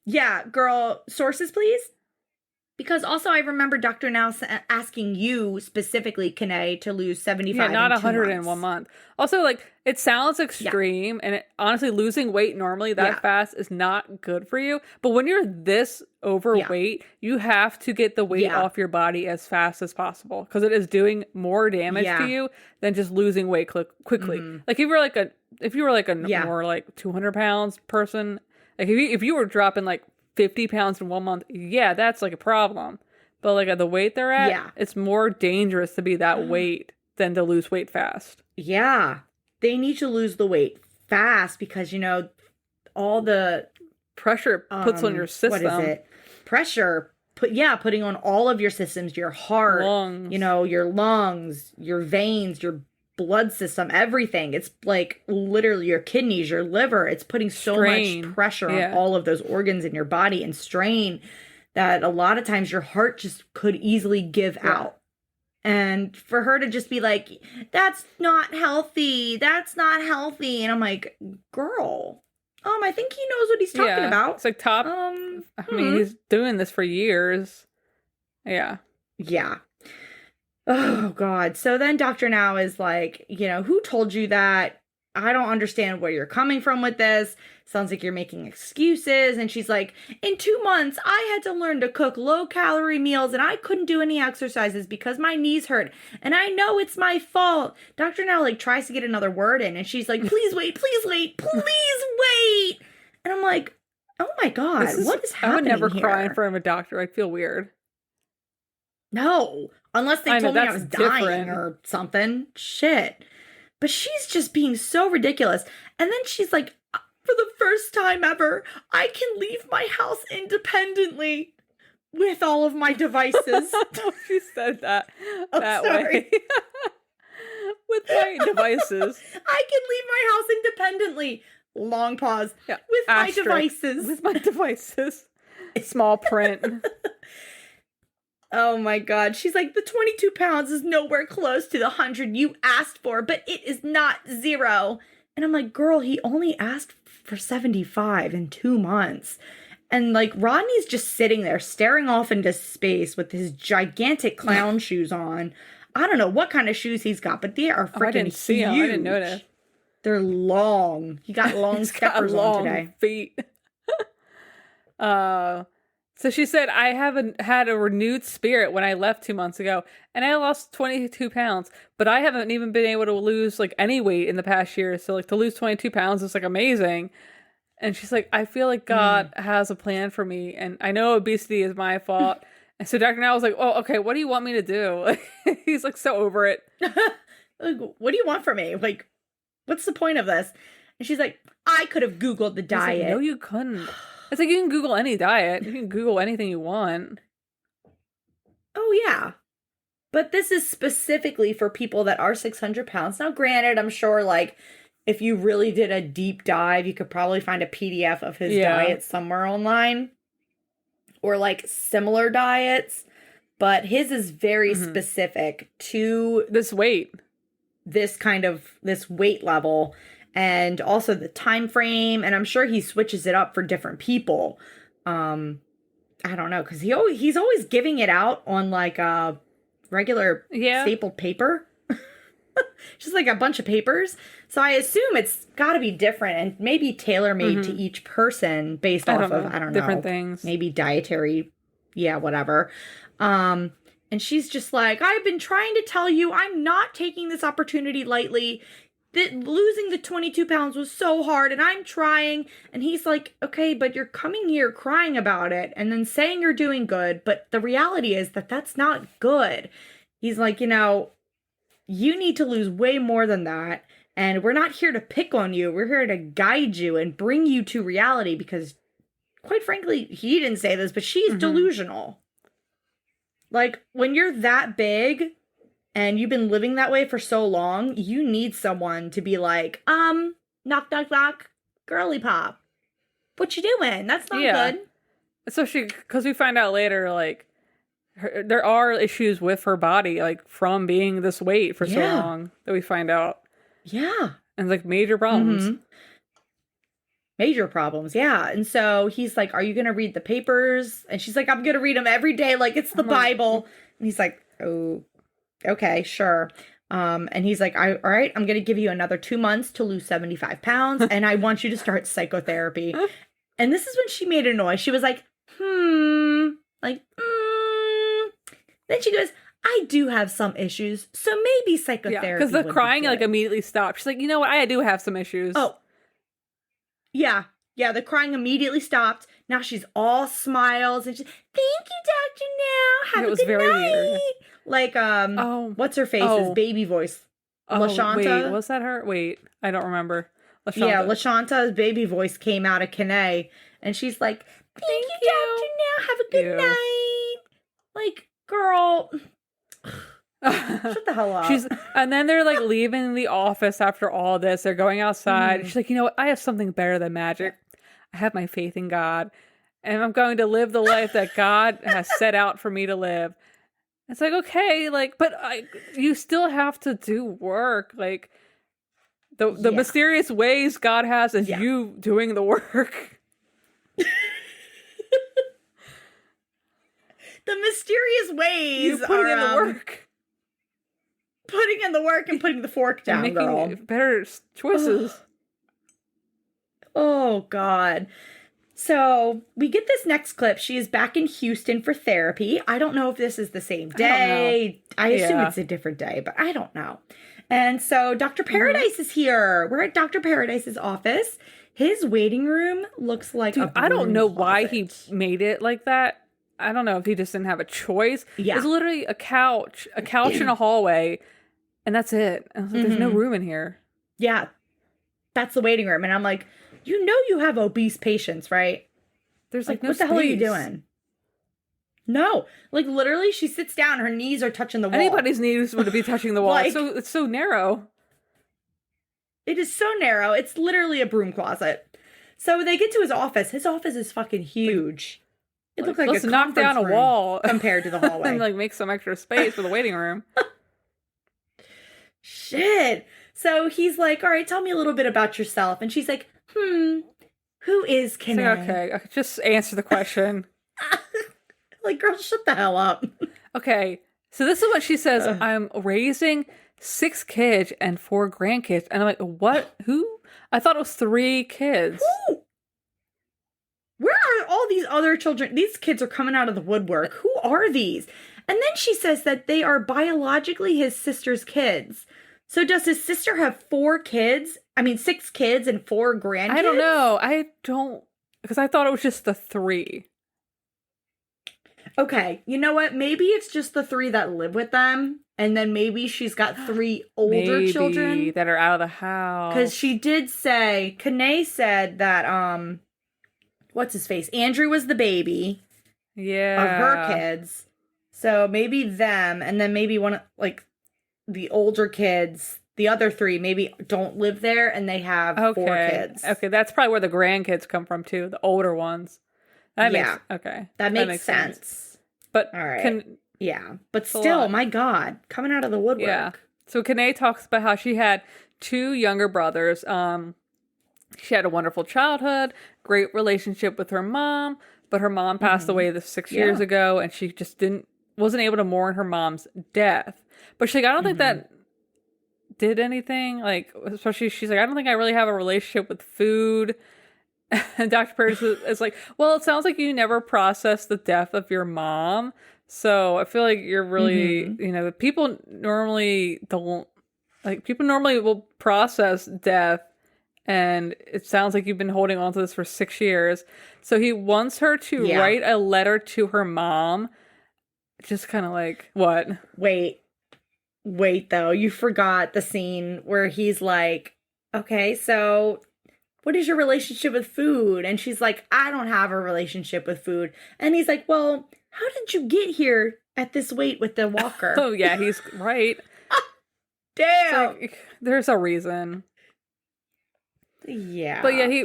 Yeah, girl, sources, please. Because also I remember Dr. Now asking you specifically, Kenae, to lose 75
Yeah, not
in 2
100 in 1
months.
month. Also, like, it sounds extreme, and honestly, losing weight normally that fast is not good for you. But when you're this overweight, you have to get the weight off your body as fast as possible because it is doing more damage to you than just losing weight quickly. Like, if you were like a more like 200 pounds person, like if you were dropping like 50 pounds in 1 month, that's like a problem. But like at the weight they're at, it's more dangerous to be that weight than to lose weight fast.
Yeah. They need to lose the weight fast because, all the
pressure puts on your system.
What is it? Pressure, putting on all of your systems, your heart,
lungs.
Your lungs, your veins, your blood system, everything. It's like literally your kidneys, your liver. It's putting so much pressure on all of those organs in your body and strain that a lot of times your heart just could easily give out. And for her to just be like, that's not healthy. That's not healthy. And I'm like, girl, I think he knows what he's talking about.
It's like he's doing this for years. Yeah.
Yeah. Oh, God. So then Dr. Now is like, who told you that? I don't understand where you're coming from with this. Sounds like you're making excuses. And she's like, in 2 months, I had to learn to cook low-calorie meals, and I couldn't do any exercises because my knees hurt. And I know it's my fault. Dr. Now, tries to get another word in, and she's like, please wait, please wait, please wait. And I'm like, oh, my God, what is happening
I would never
here?
cry in front of a doctor. I'd feel weird.
No, unless they told me I was dying or something. Shit. But she's just being so ridiculous. And then she's like, for the first time ever, I can leave my house independently with all of my devices.
She said that way. With my devices.
I can leave my house independently. Long pause. Yeah. With my devices.
With my devices. Small print.
Oh my God. She's like, the 22 pounds is nowhere close to the 100 you asked for, but it is not 0. And I'm like, girl, he only asked for 75 in 2 months. And Rodney's just sitting there staring off into space with his gigantic clown shoes on. I don't know what kind of shoes he's got, but they are freaking
I didn't see
huge.
them. I didn't notice.
They're long. He got long steppers on today.
Feet. So she said, I haven't had a renewed spirit when I left 2 months ago, and I lost 22 pounds, but I haven't even been able to lose any weight in the past year. So to lose 22 pounds is amazing. And she's like, I feel like God has a plan for me, and I know obesity is my fault. And so Dr. Now was like, oh, okay, what do you want me to do? He's so over it.
What do you want from me? What's the point of this? And she's like, I could have Googled the diet.
No, you couldn't. It's you can Google any diet. You can Google anything you want.
Oh, yeah. But this is specifically for people that are 600 pounds. Now, granted, I'm sure, if you really did a deep dive, you could probably find a PDF of his diet somewhere online. Or, similar diets. But his is very specific to
this weight.
This weight level. And also the time frame, and I'm sure he switches it up for different people. I don't know, because he's always giving it out on a regular stapled paper, just a bunch of papers. So I assume it's got to be different and maybe tailor made to each person based off of I don't know,
different things,
maybe dietary, whatever. And she's just like, I've been trying to tell you, I'm not taking this opportunity lightly. Losing the 22 pounds was so hard and I'm trying. And he's like, okay, but you're coming here crying about it and then saying you're doing good. But the reality is that that's not good. He's like, you need to lose way more than that. And we're not here to pick on you. We're here to guide you and bring you to reality because, quite frankly, he didn't say this, but she's delusional. When you're that big and you've been living that way for so long, you need someone to be like, knock, knock, knock, girly pop. What you doing? That's not good.
So because we find out later, there are issues with her body, from being this weight for so long that we find out.
Yeah.
And major problems.
Major problems, yeah. And so he's like, "Are you gonna read the papers?" And she's like, "I'm gonna read them every day, like it's the Bible." And he's like, "Oh, okay, sure." And he's like, all right, I'm gonna give you another 2 months to lose 75 pounds, and I want you to start psychotherapy." And this is when she made a noise. She was like, like, Then she goes, "I do have some issues, so maybe psychotherapy."
Yeah, because the crying like immediately stopped. She's like, you know what? I do have some issues.
Oh, yeah. Yeah, the crying immediately stopped. Now she's all smiles and she's, "Thank you, Dr. Now. Have
It
a
was
good
very
night."
weird.
Like, what's her face's
Oh.
baby voice?
Oh,
LaShanta?
wait, was that her? Wait, I don't remember. LaShanta.
Yeah, LaShanta's baby voice came out of Kenae, and she's like, "Thank you, Dr. Now. Have a good
Ew.
night." Like, girl, shut the hell up.
And then they're like leaving the office after all this. They're going outside. She's like, you know what? I have something better than magic. I have my faith in God, and I'm going to live the life that God has set out for me to live. It's like, okay, like, but you still have to do work. Like, the mysterious ways God has is you doing the work.
The mysterious ways
You putting in the work.
Putting in the work and putting the fork down,
and
girl.
making better choices.
Oh, God. So we get this next clip. She is back in Houston for therapy. I don't know if this is the same day. I assume it's a different day, but I don't know. And so Dr. Paradise is here. We're at Dr. Paradise's office. His waiting room looks like a
I don't know
broom
why
closet.
he made it like that. I don't know if he just didn't have a choice.
Yeah.
It's literally a couch in a hallway, and that's it. I was like, there's no room in here.
Yeah. That's the waiting room. And I'm like, you know you have obese patients, right?
There's like no
what the hell are you
space.
doing? No. Like, literally, she sits down, her knees are touching the wall.
Anybody's knees would be touching the wall.
Like-
It's so narrow.
It is so narrow. It's literally a broom closet. So they get to his office. His office is fucking huge. It looked like
let's
a
knock down a
conference room
wall
compared to the hallway.
and like make some extra space for the waiting room.
Shit. So he's like, "All right, tell me a little bit about yourself." And she's like, "Who is
It's
Kenae?"
like, okay, just answer the question.
Like, girl, shut the hell up.
Okay, so this is what she says. I'm raising 6 kids and 4 grandkids. And I'm like, what? Who? I thought it was 3 kids.
Who? Where are all these other children? These kids are coming out of the woodwork. Who are these? And then she says that they are biologically his sister's kids. So does his sister have 4 kids? I mean, 6 kids and 4 grandkids?
I don't know. Because I thought it was just the 3.
Okay, you know what? Maybe it's just the 3 that live with them. And then maybe she's got 3 older children.
That are out of the house.
Because she did say, Kenae said that, what's his face? Andrew was the baby of her kids. So maybe them, and then maybe one of, like, the older kids, the other 3 maybe don't live there, and they have 4 kids.
Okay, that's probably where the grandkids come from, too. The older ones. That makes
sense.
But
all right. But still, my God, coming out of the woodwork.
Yeah. So Kenae talks about how she had 2 younger brothers. She had a wonderful childhood, great relationship with her mom, but her mom passed away 6 years ago, and she just wasn't able to mourn her mom's death. But she's like, I don't think that did anything. Like, especially she's like, I don't think I really have a relationship with food. And Dr. Pierce is like, well, it sounds like you never processed the death of your mom. So I feel like you're really, people normally will process death. And it sounds like you've been holding on to this for 6 years. So he wants her to write a letter to her mom. Just kind of like, what? Wait,
though. You forgot the scene where he's like, okay, so what is your relationship with food? And she's like, I don't have a relationship with food. And he's like, well, how did you get here at this weight with the walker?
Oh, yeah, he's right.
Damn.
Like, there's a reason.
Yeah.
But yeah,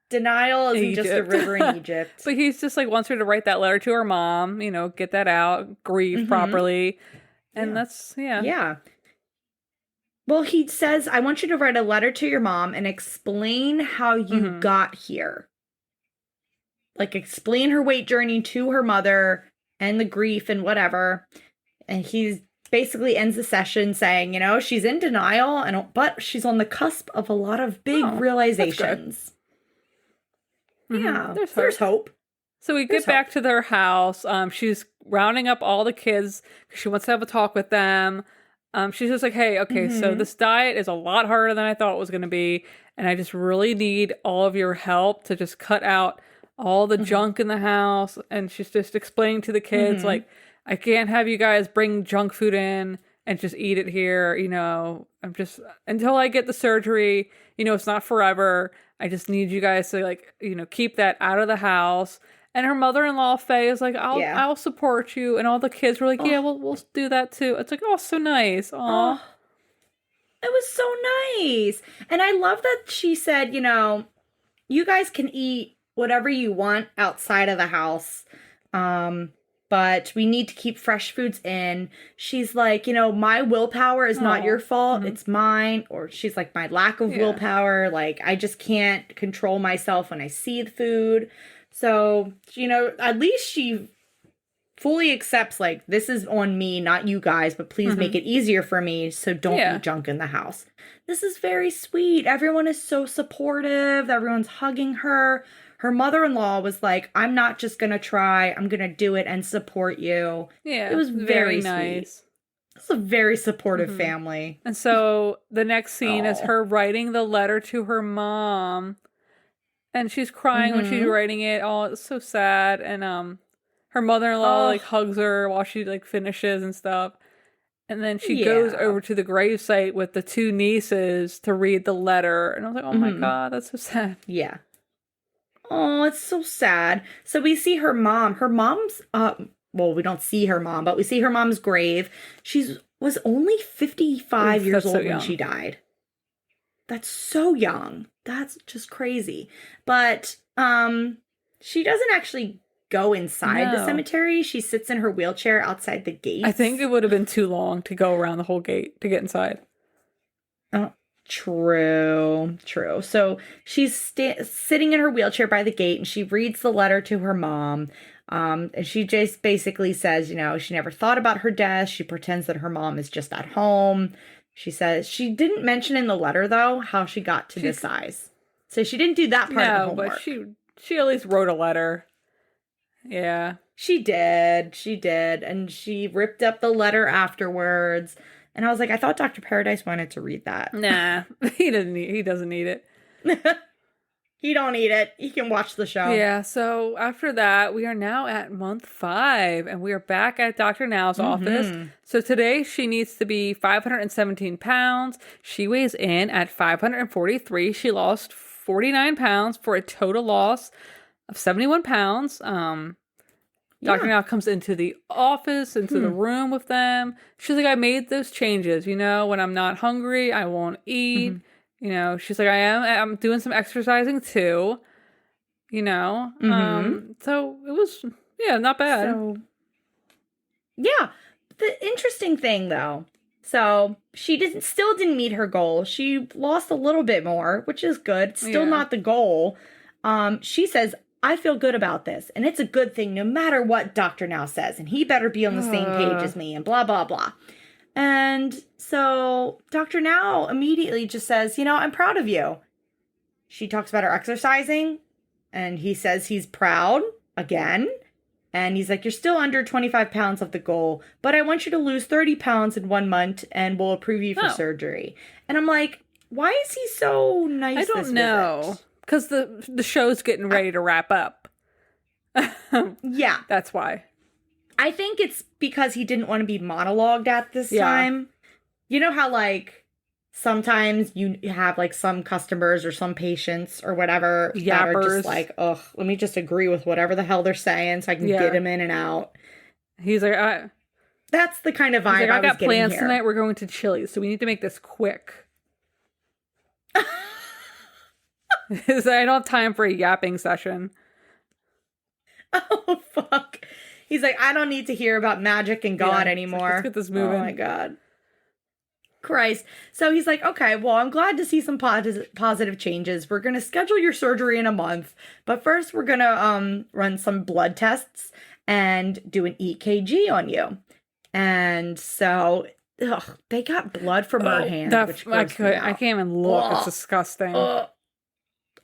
denial isn't just a river in Egypt.
But he's just like wants her to write that letter to her mom, get that out, grieve properly. And that's,
Yeah. Well, he says, I want you to write a letter to your mom and explain how you got here. Like, explain her weight journey to her mother and the grief and whatever. And he basically ends the session saying, you know, she's in denial, but she's on the cusp of a lot of big realizations. Yeah, there's hope.
So we get back to their house. She's rounding up all the kids because she wants to have a talk with them. She's just like, hey, okay, so this diet is a lot harder than I thought it was going to be. And I just really need all of your help to just cut out all the junk in the house. And she's just explaining to the kids, like, I can't have you guys bring junk food in and just eat it here. You know, I'm just, until I get the surgery, you know, it's not forever. I just need you guys to, like, you know, keep that out of the house. And her mother-in-law, Faye, is like, I'll support you. And all the kids were like, yeah, we'll do that too. It's like, oh, so nice. Aw.
It was so nice. And I love that she said, you know, you guys can eat whatever you want outside of the house. But we need to keep fresh foods in. She's like, you know, my willpower is not your fault. It's mine. Or she's like, my lack of willpower. Like, I just can't control myself when I see the food. So, you know, at least she fully accepts, like, this is on me, not you guys, but please make it easier for me. So don't eat junk in the house. This is very sweet. Everyone is so supportive. Everyone's hugging her. Her mother-in-law was like, I'm not just going to try. I'm going to do it and support you. Yeah. It was very nice. It's a very supportive family.
And so the next scene is her writing the letter to her mom. And she's crying when she's writing it. Oh, it's so sad. And her mother-in-law like hugs her while she like finishes and stuff. And then she goes over to the gravesite with the two nieces to read the letter. And I was like, oh my God, that's so sad.
Yeah. Oh, it's so sad. So we see her mom. Her mom's, well, we don't see her mom, but we see her mom's grave. She was only 55 years old when she died. That's so young. That's just crazy. But she doesn't actually go inside the cemetery. She sits in her wheelchair outside the gate.
I think it would have been too long to go around the whole gate to get inside.
Oh, true. So she's sitting in her wheelchair by the gate, and she reads the letter to her mom. And she just basically says, you know, she never thought about her death. She pretends that her mom is just at home. She says she didn't mention in the letter, though, how she got to this size. So she didn't do that part of the homework.
But she at least wrote a letter. Yeah.
She did. And she ripped up the letter afterwards. And I was like, I thought Dr. Paradise wanted to read that.
Nah, he doesn't need it.
He don't need it. He can watch the show.
Yeah, so after that, we are now at month 5, and we are back at Dr. Now's office. So today, she needs to be 517 pounds. She weighs in at 543. She lost 49 pounds for a total loss of 71 pounds. Dr. Now comes into the office, into the room with them. She's like, I made those changes. You know, when I'm not hungry, I won't eat. You know, she's like, I'm doing some exercising too. You know, so it was, not bad.
So, yeah. The interesting thing though, so she still didn't meet her goal. She lost a little bit more, which is good. Still not the goal. She says, I feel good about this, and it's a good thing no matter what Dr. Now says, and he better be on the same page as me, and blah, blah, blah. And so Dr. Now immediately just says, you know, I'm proud of you. She talks about her exercising, and he says he's proud again. And he's like, you're still under 25 pounds of the goal, but I want you to lose 30 pounds in 1 month, and we'll approve you for surgery. And I'm like, why is he so nice?
I don't know. Because the show's getting ready to wrap up.
Yeah.
That's why.
I think it's because he didn't want to be monologued at this time. You know how, like, sometimes you have, like, some customers or some patients or whatever that are just like, ugh, let me just agree with whatever the hell they're saying so I can get him in and out.
He's like,
that's the kind of vibe I
got plans tonight. We're going to Chili's, so we need to make this quick. I don't have time for a yapping session.
Oh, fuck. He's like, I don't need to hear about magic and God anymore.
Let's get this moving.
Oh, my God. Christ. So he's like, okay, well, I'm glad to see some positive changes. We're going to schedule your surgery in a month. But first, we're going to run some blood tests and do an EKG on you. And so they got blood from her hand. Which
I can't even look. It's disgusting.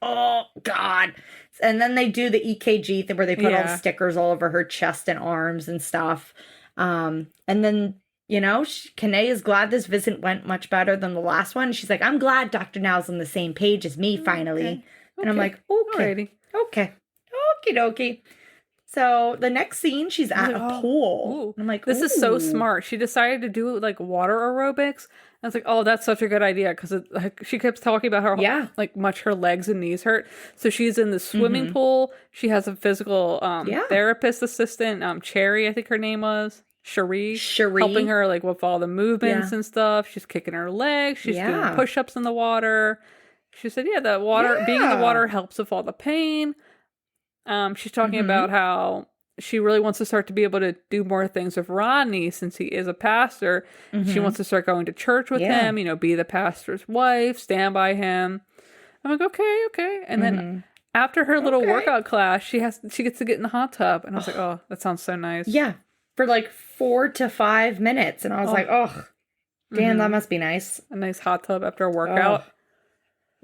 Oh, God. And then they do the EKG thing where they put all the stickers all over her chest and arms and stuff. And then, Kenae is glad this visit went much better than the last one. She's like, I'm glad Dr. Now's on the same page as me, finally.
Okay.
And I'm like, okay. Okie dokie. So the next scene, she's at a pool. I'm like,
this is so smart. She decided to do like water aerobics. I was like, oh, that's such a good idea because she kept talking about how much her legs and knees hurt. So she's in the swimming pool. She has a physical therapist assistant, Cherry, I think her name was. Cherie, helping her like with all the movements and stuff. She's kicking her legs. She's doing push-ups in the water. She said, the water, being in the water helps with all the pain. She's talking about how she really wants to start to be able to do more things with Rodney since he is a pastor. She wants to start going to church with him, be the pastor's wife, stand by him. I'm like, okay. And then after her little workout class, she gets to get in the hot tub. And I was like, oh, that sounds so nice.
Yeah. For like 4 to 5 minutes. And I was like, oh, damn, that must be nice.
A nice hot tub after a workout.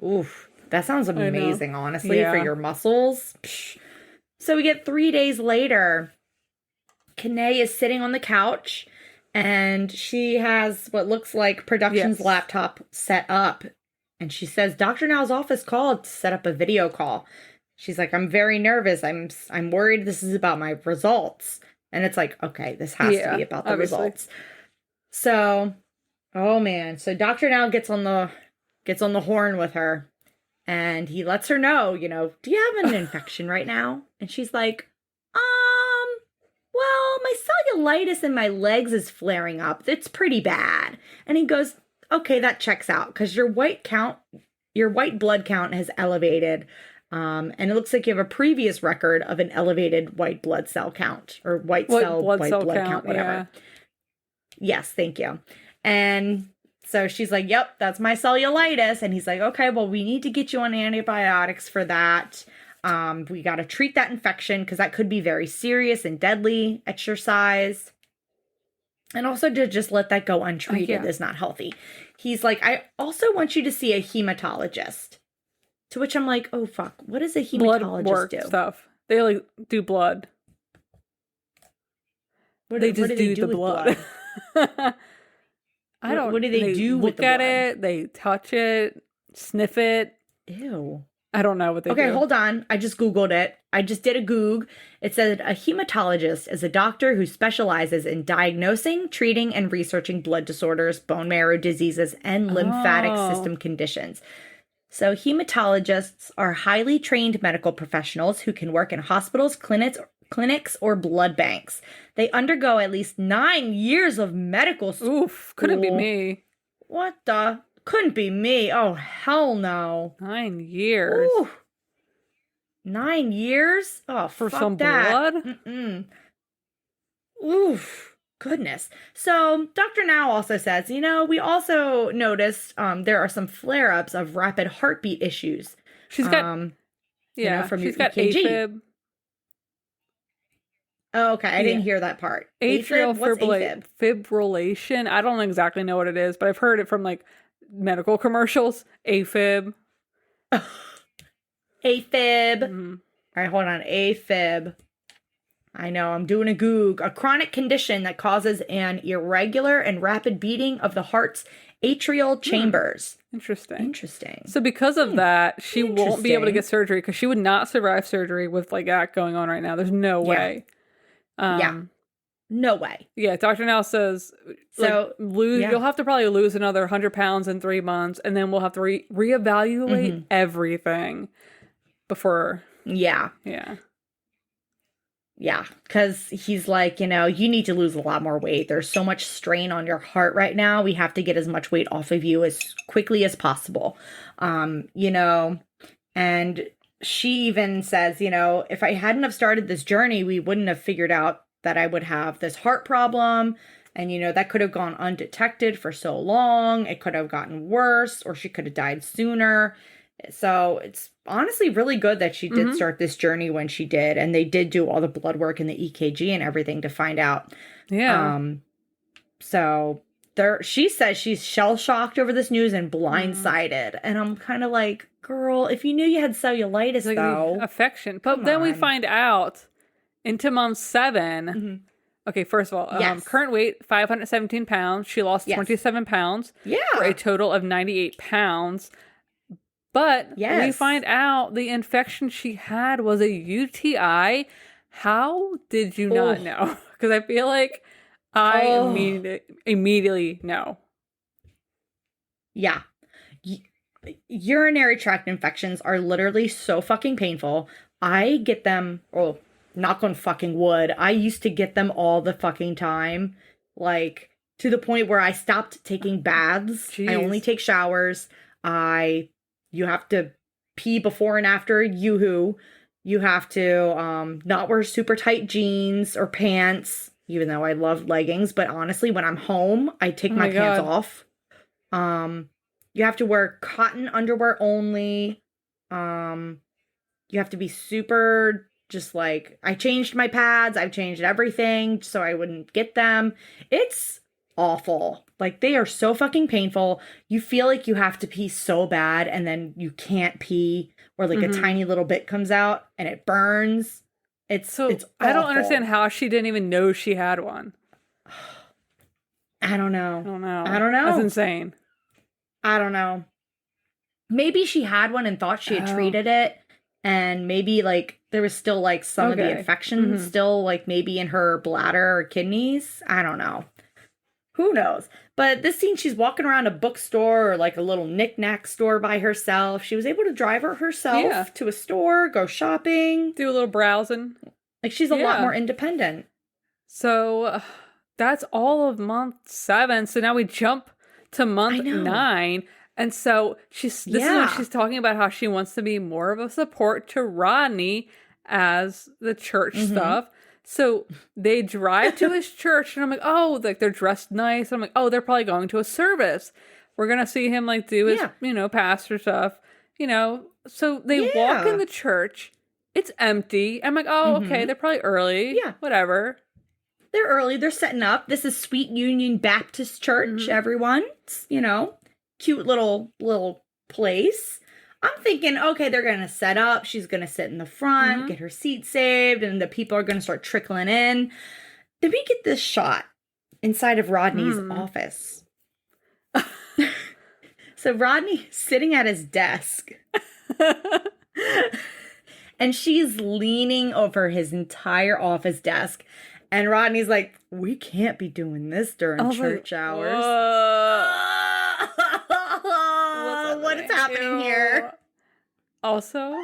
Oof. That sounds amazing, honestly, for your muscles. Psh. So we get 3 days later. Kenae is sitting on the couch and she has what looks like production's laptop set up. And she says, Dr. Now's office called to set up a video call. She's like, I'm very nervous. I'm worried this is about my results. And it's like, okay, this has to be about the results. So, oh man. So Dr. Now gets on the horn with her and he lets her know, do you have an infection right now? And she's like, well, my cellulitis in my legs is flaring up. It's pretty bad. And he goes, okay, that checks out because your white blood count has elevated. And it looks like you have a previous record of an elevated white blood cell count or white blood count, whatever. Yes, thank you. And so she's like, yep, that's my cellulitis. And he's like, okay, well, we need to get you on antibiotics for that. We got to treat that infection because that could be very serious and deadly at your size. And also to just let that go untreated is not healthy. He's like, I also want you to see a hematologist. To which I'm like, oh, fuck. What does a hematologist do?
Stuff. They like do blood. They just do the blood. I don't.
What do they do with the blood?
Look at it. They touch it, sniff it.
Ew.
I don't know what they do.
Okay, hold on. I just Googled it. I just did a Goog. It said a hematologist is a doctor who specializes in diagnosing, treating, and researching blood disorders, bone marrow diseases, and lymphatic system conditions. So hematologists are highly trained medical professionals who can work in hospitals, clinics, or blood banks. They undergo at least 9 years of medical school.
Oof, couldn't be me.
What the? Couldn't be me. Oh, hell no.
9 years.
Ooh. 9 years? Oh,
for
fuck
some
that.
blood?
Oof. Goodness. So Dr. Now also says, we also noticed there are some flare-ups of rapid heartbeat issues.
She's got,
from
she's
your
got
EKG.
AFib.
Oh, okay. I didn't hear that part.
Atrial
What's AFib?
fibrillation. I don't exactly know what it is, but I've heard it from like medical commercials. AFib.
AFib. All right, hold on. AFib. I know, I'm doing a Goog. A chronic condition that causes an irregular and rapid beating of the heart's atrial chambers.
Interesting.
So
because of that, she won't be able to get surgery because she would not survive surgery with like that going on right now. There's no way.
No way.
Yeah, Dr. Now says,
so
you'll have to probably lose another 100 pounds in 3 months, and then we'll have to reevaluate everything before.
Yeah, because he's like, you need to lose a lot more weight. There's so much strain on your heart right now. We have to get as much weight off of you as quickly as possible. And she even says, if I hadn't have started this journey, we wouldn't have figured out that I would have this heart problem And, that could have gone undetected for so long. It could have gotten worse, or she could have died sooner. So it's honestly really good that she did start this journey when she did. And they did do all the blood work and the EKG and everything to find out.
Yeah.
So she says she's shell-shocked over this news and blindsided. And I'm kind of like, girl, if you knew you had cellulitis,
Like
though.
affection. But then we find out into month 7. Okay, first of all, current weight, 517 pounds. She lost 27 pounds.
Yeah.
For a total of 98 pounds. But we find out the infection she had was a UTI. How did you not know? Because I feel like I immediately know.
Yeah. Urinary tract infections are literally so fucking painful. I get them, knock on fucking wood, I used to get them all the fucking time. Like, to the point where I stopped taking baths. Jeez. I only take showers. You have to pee before and after yoo-hoo. You have to not wear super tight jeans or pants, even though I love leggings. But honestly, when I'm home, I take my pants off. You have to wear cotton underwear only. You have to be super, just like, I changed my pads. I've changed everything so I wouldn't get them. It's awful. Like, they are so fucking painful. You feel like you have to pee so bad and then you can't pee, or like a tiny little bit comes out and it burns. It's awful.
I don't understand how she didn't even know she had one.
I don't know.
That's insane.
I don't know. Maybe she had one and thought she had treated it, and maybe like there was still like some of the infection still like maybe in her bladder or kidneys. I don't know. Who knows? But this scene, she's walking around a bookstore or like a little knick-knack store by herself. She was able to drive herself to a store, go shopping.
Do a little browsing.
Like, she's a lot more independent.
So that's all of month 7. So now we jump to month 9. And so this is when she's talking about how she wants to be more of a support to Rodney as the church stuff. So they drive to his church, and I'm like, oh, like they're dressed nice. I'm like, oh, they're probably going to a service. We're going to see him like do his, pastor stuff, So they walk in the church. It's empty. I'm like, oh, okay, they're probably early. Yeah. Whatever.
They're early. They're setting up. This is Sweet Union Baptist Church, everyone. It's, cute little place. I'm thinking, okay, they're going to set up. She's going to sit in the front, get her seat saved, and the people are going to start trickling in. Then we get this shot inside of Rodney's office. So Rodney's sitting at his desk. And she's leaning over his entire office desk. And Rodney's like, we can't be doing this during church hours. What is happening here?
Also,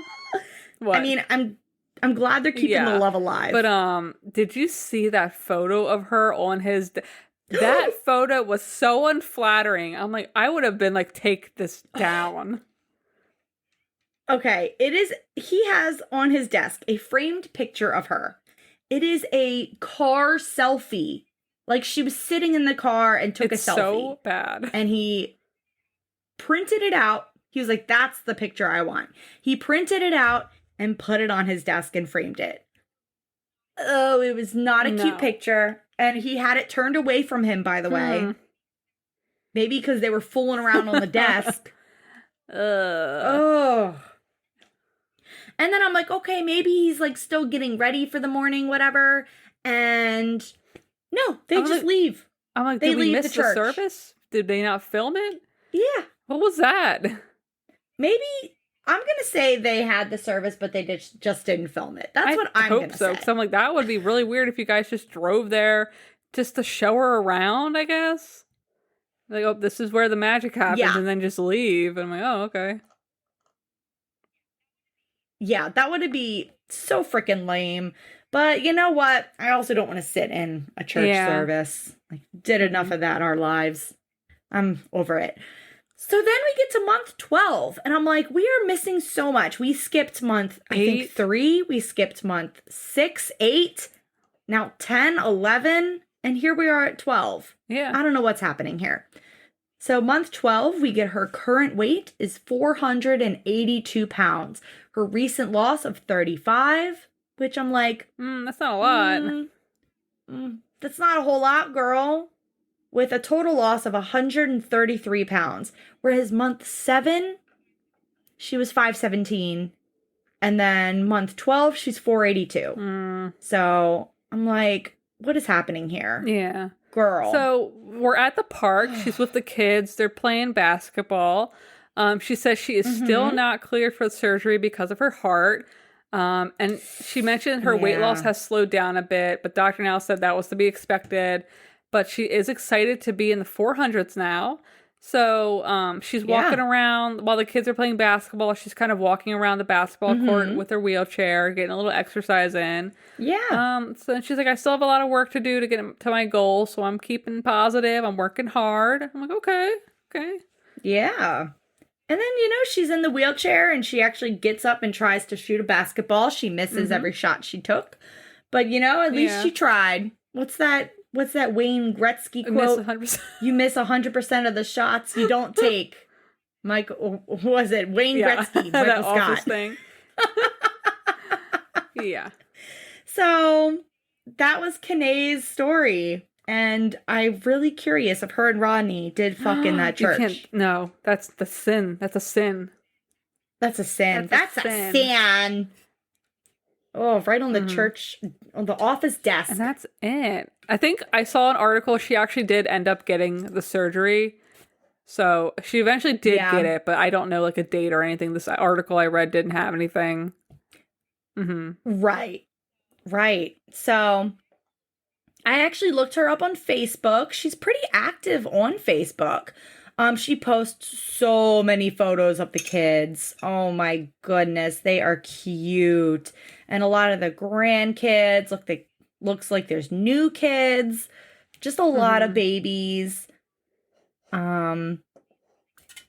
what?
I mean, I'm glad they're keeping the love alive.
But did you see that photo of her on his? That photo was so unflattering. I'm like, I would have been like, take this down.
Okay, he has on his desk a framed picture of her. It is a car selfie. Like, she was sitting in the car and took a selfie. It's
so bad.
And he printed it out. He was like, that's the picture I want. He printed it out and put it on his desk and framed it. Oh, it was not a cute picture. And he had it turned away from him, by the way. Maybe because they were fooling around on the desk. Oh. And then I'm like, okay, maybe he's like still getting ready for the morning, whatever. And no, they just leave.
I'm like, did we miss the service? Did they not film it?
Yeah.
What was that?
Maybe, I'm going to say they had the service, but they just didn't film it. That's what I'm going to say.
Because I'm like, that would be really weird if you guys just drove there just to show her around, I guess. Like, oh, this is where the magic happens, and then just leave. And I'm like, oh, okay.
Yeah, that would be so freaking lame. But you know what? I also don't want to sit in a church service. Like, did enough of that in our lives. I'm over it. So then we get to month 12, and I'm like, we are missing so much. We skipped month, I think, 3. We skipped month 6, 8, now 10, 11. And here we are at 12.
Yeah.
I don't know what's happening here. So month 12, we get her current weight is 482 pounds. Her recent loss of 35, which I'm like,
that's not a lot.
That's not a whole lot, girl. With a total loss of 133 pounds. Whereas month 7, she was 517. And then month 12, she's 482. So I'm like, what is happening here?
Yeah.
Girl.
So we're at the park. She's with the kids. They're playing basketball. She says she is still not cleared for surgery because of her heart. And she mentioned her weight loss has slowed down a bit, but Dr. Now said that was to be expected. But she is excited to be in the 400s now. So she's walking around while the kids are playing basketball. She's kind of walking around the basketball court with her wheelchair, getting a little exercise in.
Yeah.
So she's like, I still have a lot of work to do to get to my goal. So I'm keeping positive. I'm working hard. I'm like, okay.
Yeah. And then, she's in the wheelchair and she actually gets up and tries to shoot a basketball. She misses every shot she took. But, at least she tried. What's that Wayne Gretzky quote?
Miss 100%.
You miss 100% of the shots you don't take. Michael, was it Wayne Gretzky?
That
Michael
office
Scott.
thing. Yeah.
So that was Kenae's story. And I'm really curious if her and Rodney did fuck in that church.
No, that's the sin. That's a sin.
That's a sin. That's a sin. Oh, right on the church, on the office desk.
And that's it. I think I saw an article. She actually did end up getting the surgery. So she eventually did get it, but I don't know like a date or anything. This article I read didn't have anything.
Right. So I actually looked her up on Facebook. She's pretty active on Facebook. She posts so many photos of the kids. Oh my goodness, they are cute. And a lot of the grandkids looks like there's new kids. Just a lot of babies. Let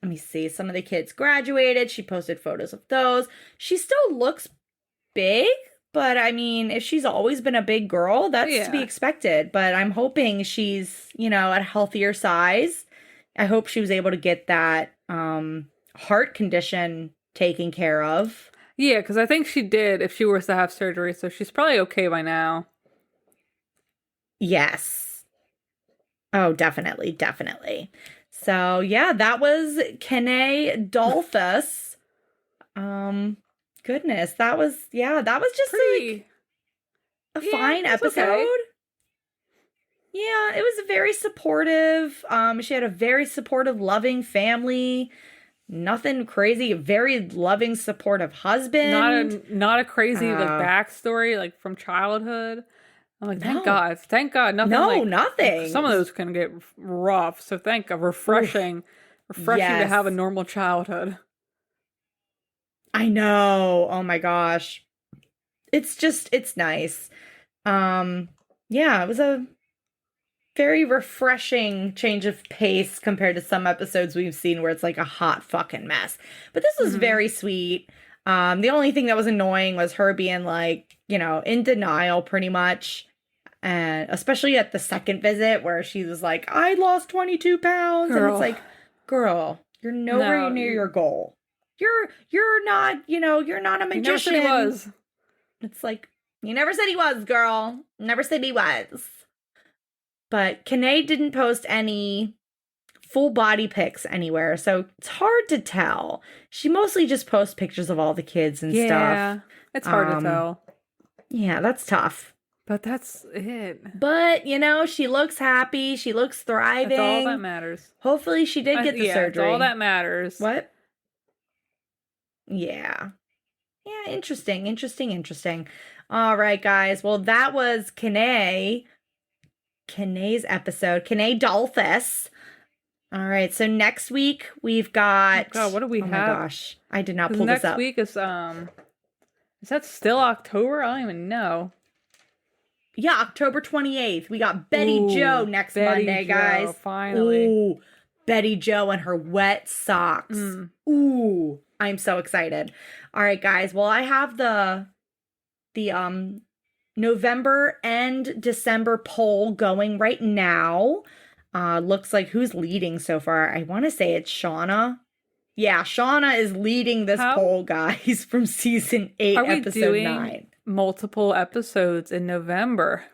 me see. Some of the kids graduated. She posted photos of those. She still looks big, but I mean, if she's always been a big girl, that's to be expected. But I'm hoping she's, at a healthier size. I hope she was able to get that heart condition taken care of.
Yeah, because I think she did if she was to have surgery, so she's probably okay by now.
Yes. Oh, definitely. So, yeah, that was Kenae Dolphus. Goodness, that was just
pretty,
a fine episode.
Okay.
Yeah, it was very supportive. She had a very supportive, loving family. Nothing crazy. A very loving, supportive husband.
Not a crazy like backstory like from childhood. I'm like, thank God, nothing.
Nothing.
Some of those can get rough. So thank God, refreshing to have a normal childhood.
I know. Oh my gosh, it's nice. Yeah, it was a very refreshing change of pace compared to some episodes we've seen where it's like a hot fucking mess. But this was very sweet. The only thing that was annoying was her being like, in denial pretty much. And especially at the second visit where she was like, I lost 22 pounds.
Girl.
And it's like, girl, you're nowhere near your goal. You're not, you're not a magician.
You never said he was.
It's like, you never said he was, girl. Never said he was. But Kenae didn't post any full body pics anywhere, so it's hard to tell. She mostly just posts pictures of all the kids and stuff.
Yeah, it's hard to tell.
Yeah, that's tough.
But that's it.
But, she looks happy. She looks thriving.
That's all that matters.
Hopefully she did get the surgery.
That's all that matters.
What? Yeah. Yeah, interesting. All right, guys. Well, that was Kenae's episode. Kenae Dolphus. All right, so next week we've got...
Oh God, what do we have? Oh my
gosh, I did not pull this up.
Next week is that still October? I don't even know.
Yeah, October 28th. We got Betty Joe next Monday, guys.
Finally.
Ooh, Betty Joe and her wet socks. Ooh, I'm so excited. All right, guys. Well, I have the November and December poll going right now. Looks like who's leading so far? I want to say it's Shauna. Yeah, Shauna is leading this poll, guys, from season 8,
Are we
episode
doing
9.
Multiple episodes in November?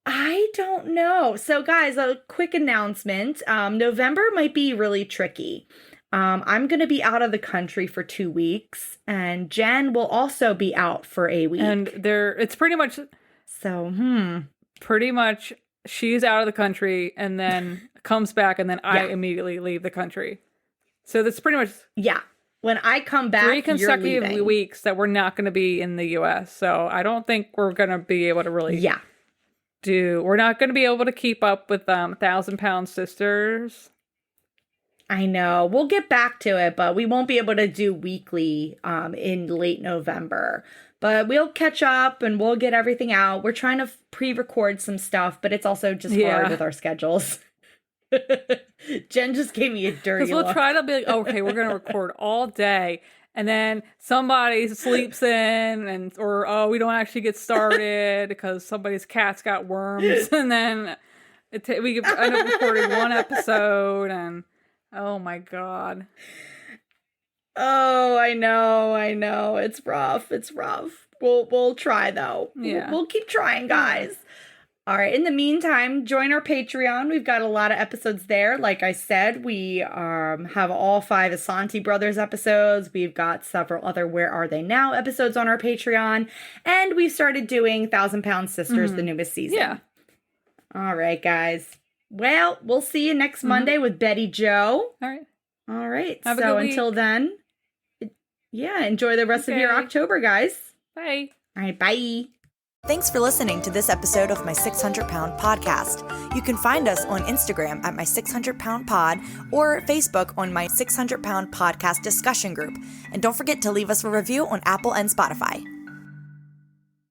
I don't know. So, guys, a quick announcement. November might be really tricky. I'm going to be out of the country for 2 weeks, and Jen will also be out for a week.
And it's pretty much...
So,
Pretty much, she's out of the country, and then comes back, and then I immediately leave the country. So that's pretty much...
Yeah. When I come back,
3 consecutive
you're leaving.
weeks that we're not going to be in the U.S. So I don't think we're going to be able to really...
Yeah.
We're not going to be able to keep up with 1,000-Pound Sisters.
I know. We'll get back to it, but we won't be able to do weekly in late November. But we'll catch up and we'll get everything out. We're trying to pre-record some stuff, but it's also just hard with our schedules. Jen just gave me a dirty look.
Because we'll try to be like, okay, we're going to record all day. And then somebody sleeps in, or we don't actually get started because somebody's cat's got worms. And then we end up recording one episode, and oh my God.
Oh, I know. It's rough. We'll try though.
Yeah.
We'll keep trying, guys. All right. In the meantime, join our Patreon. We've got a lot of episodes there. Like I said, we have all 5 Asante Brothers episodes. We've got several other Where Are They Now episodes on our Patreon. And we've started doing 1,000-Pound Sisters, the newest season.
Yeah.
All right, guys. Well, we'll see you next Monday with Betty Joe.
All
right.
Have a
so
good week.
Until then, enjoy the rest of your October, guys.
Bye.
All right, bye.
Thanks for listening to this episode of My 600-Pound Podcast. You can find us on Instagram at My 600-Pound Pod or Facebook on My 600-Pound Podcast discussion group. And don't forget to leave us a review on Apple and Spotify.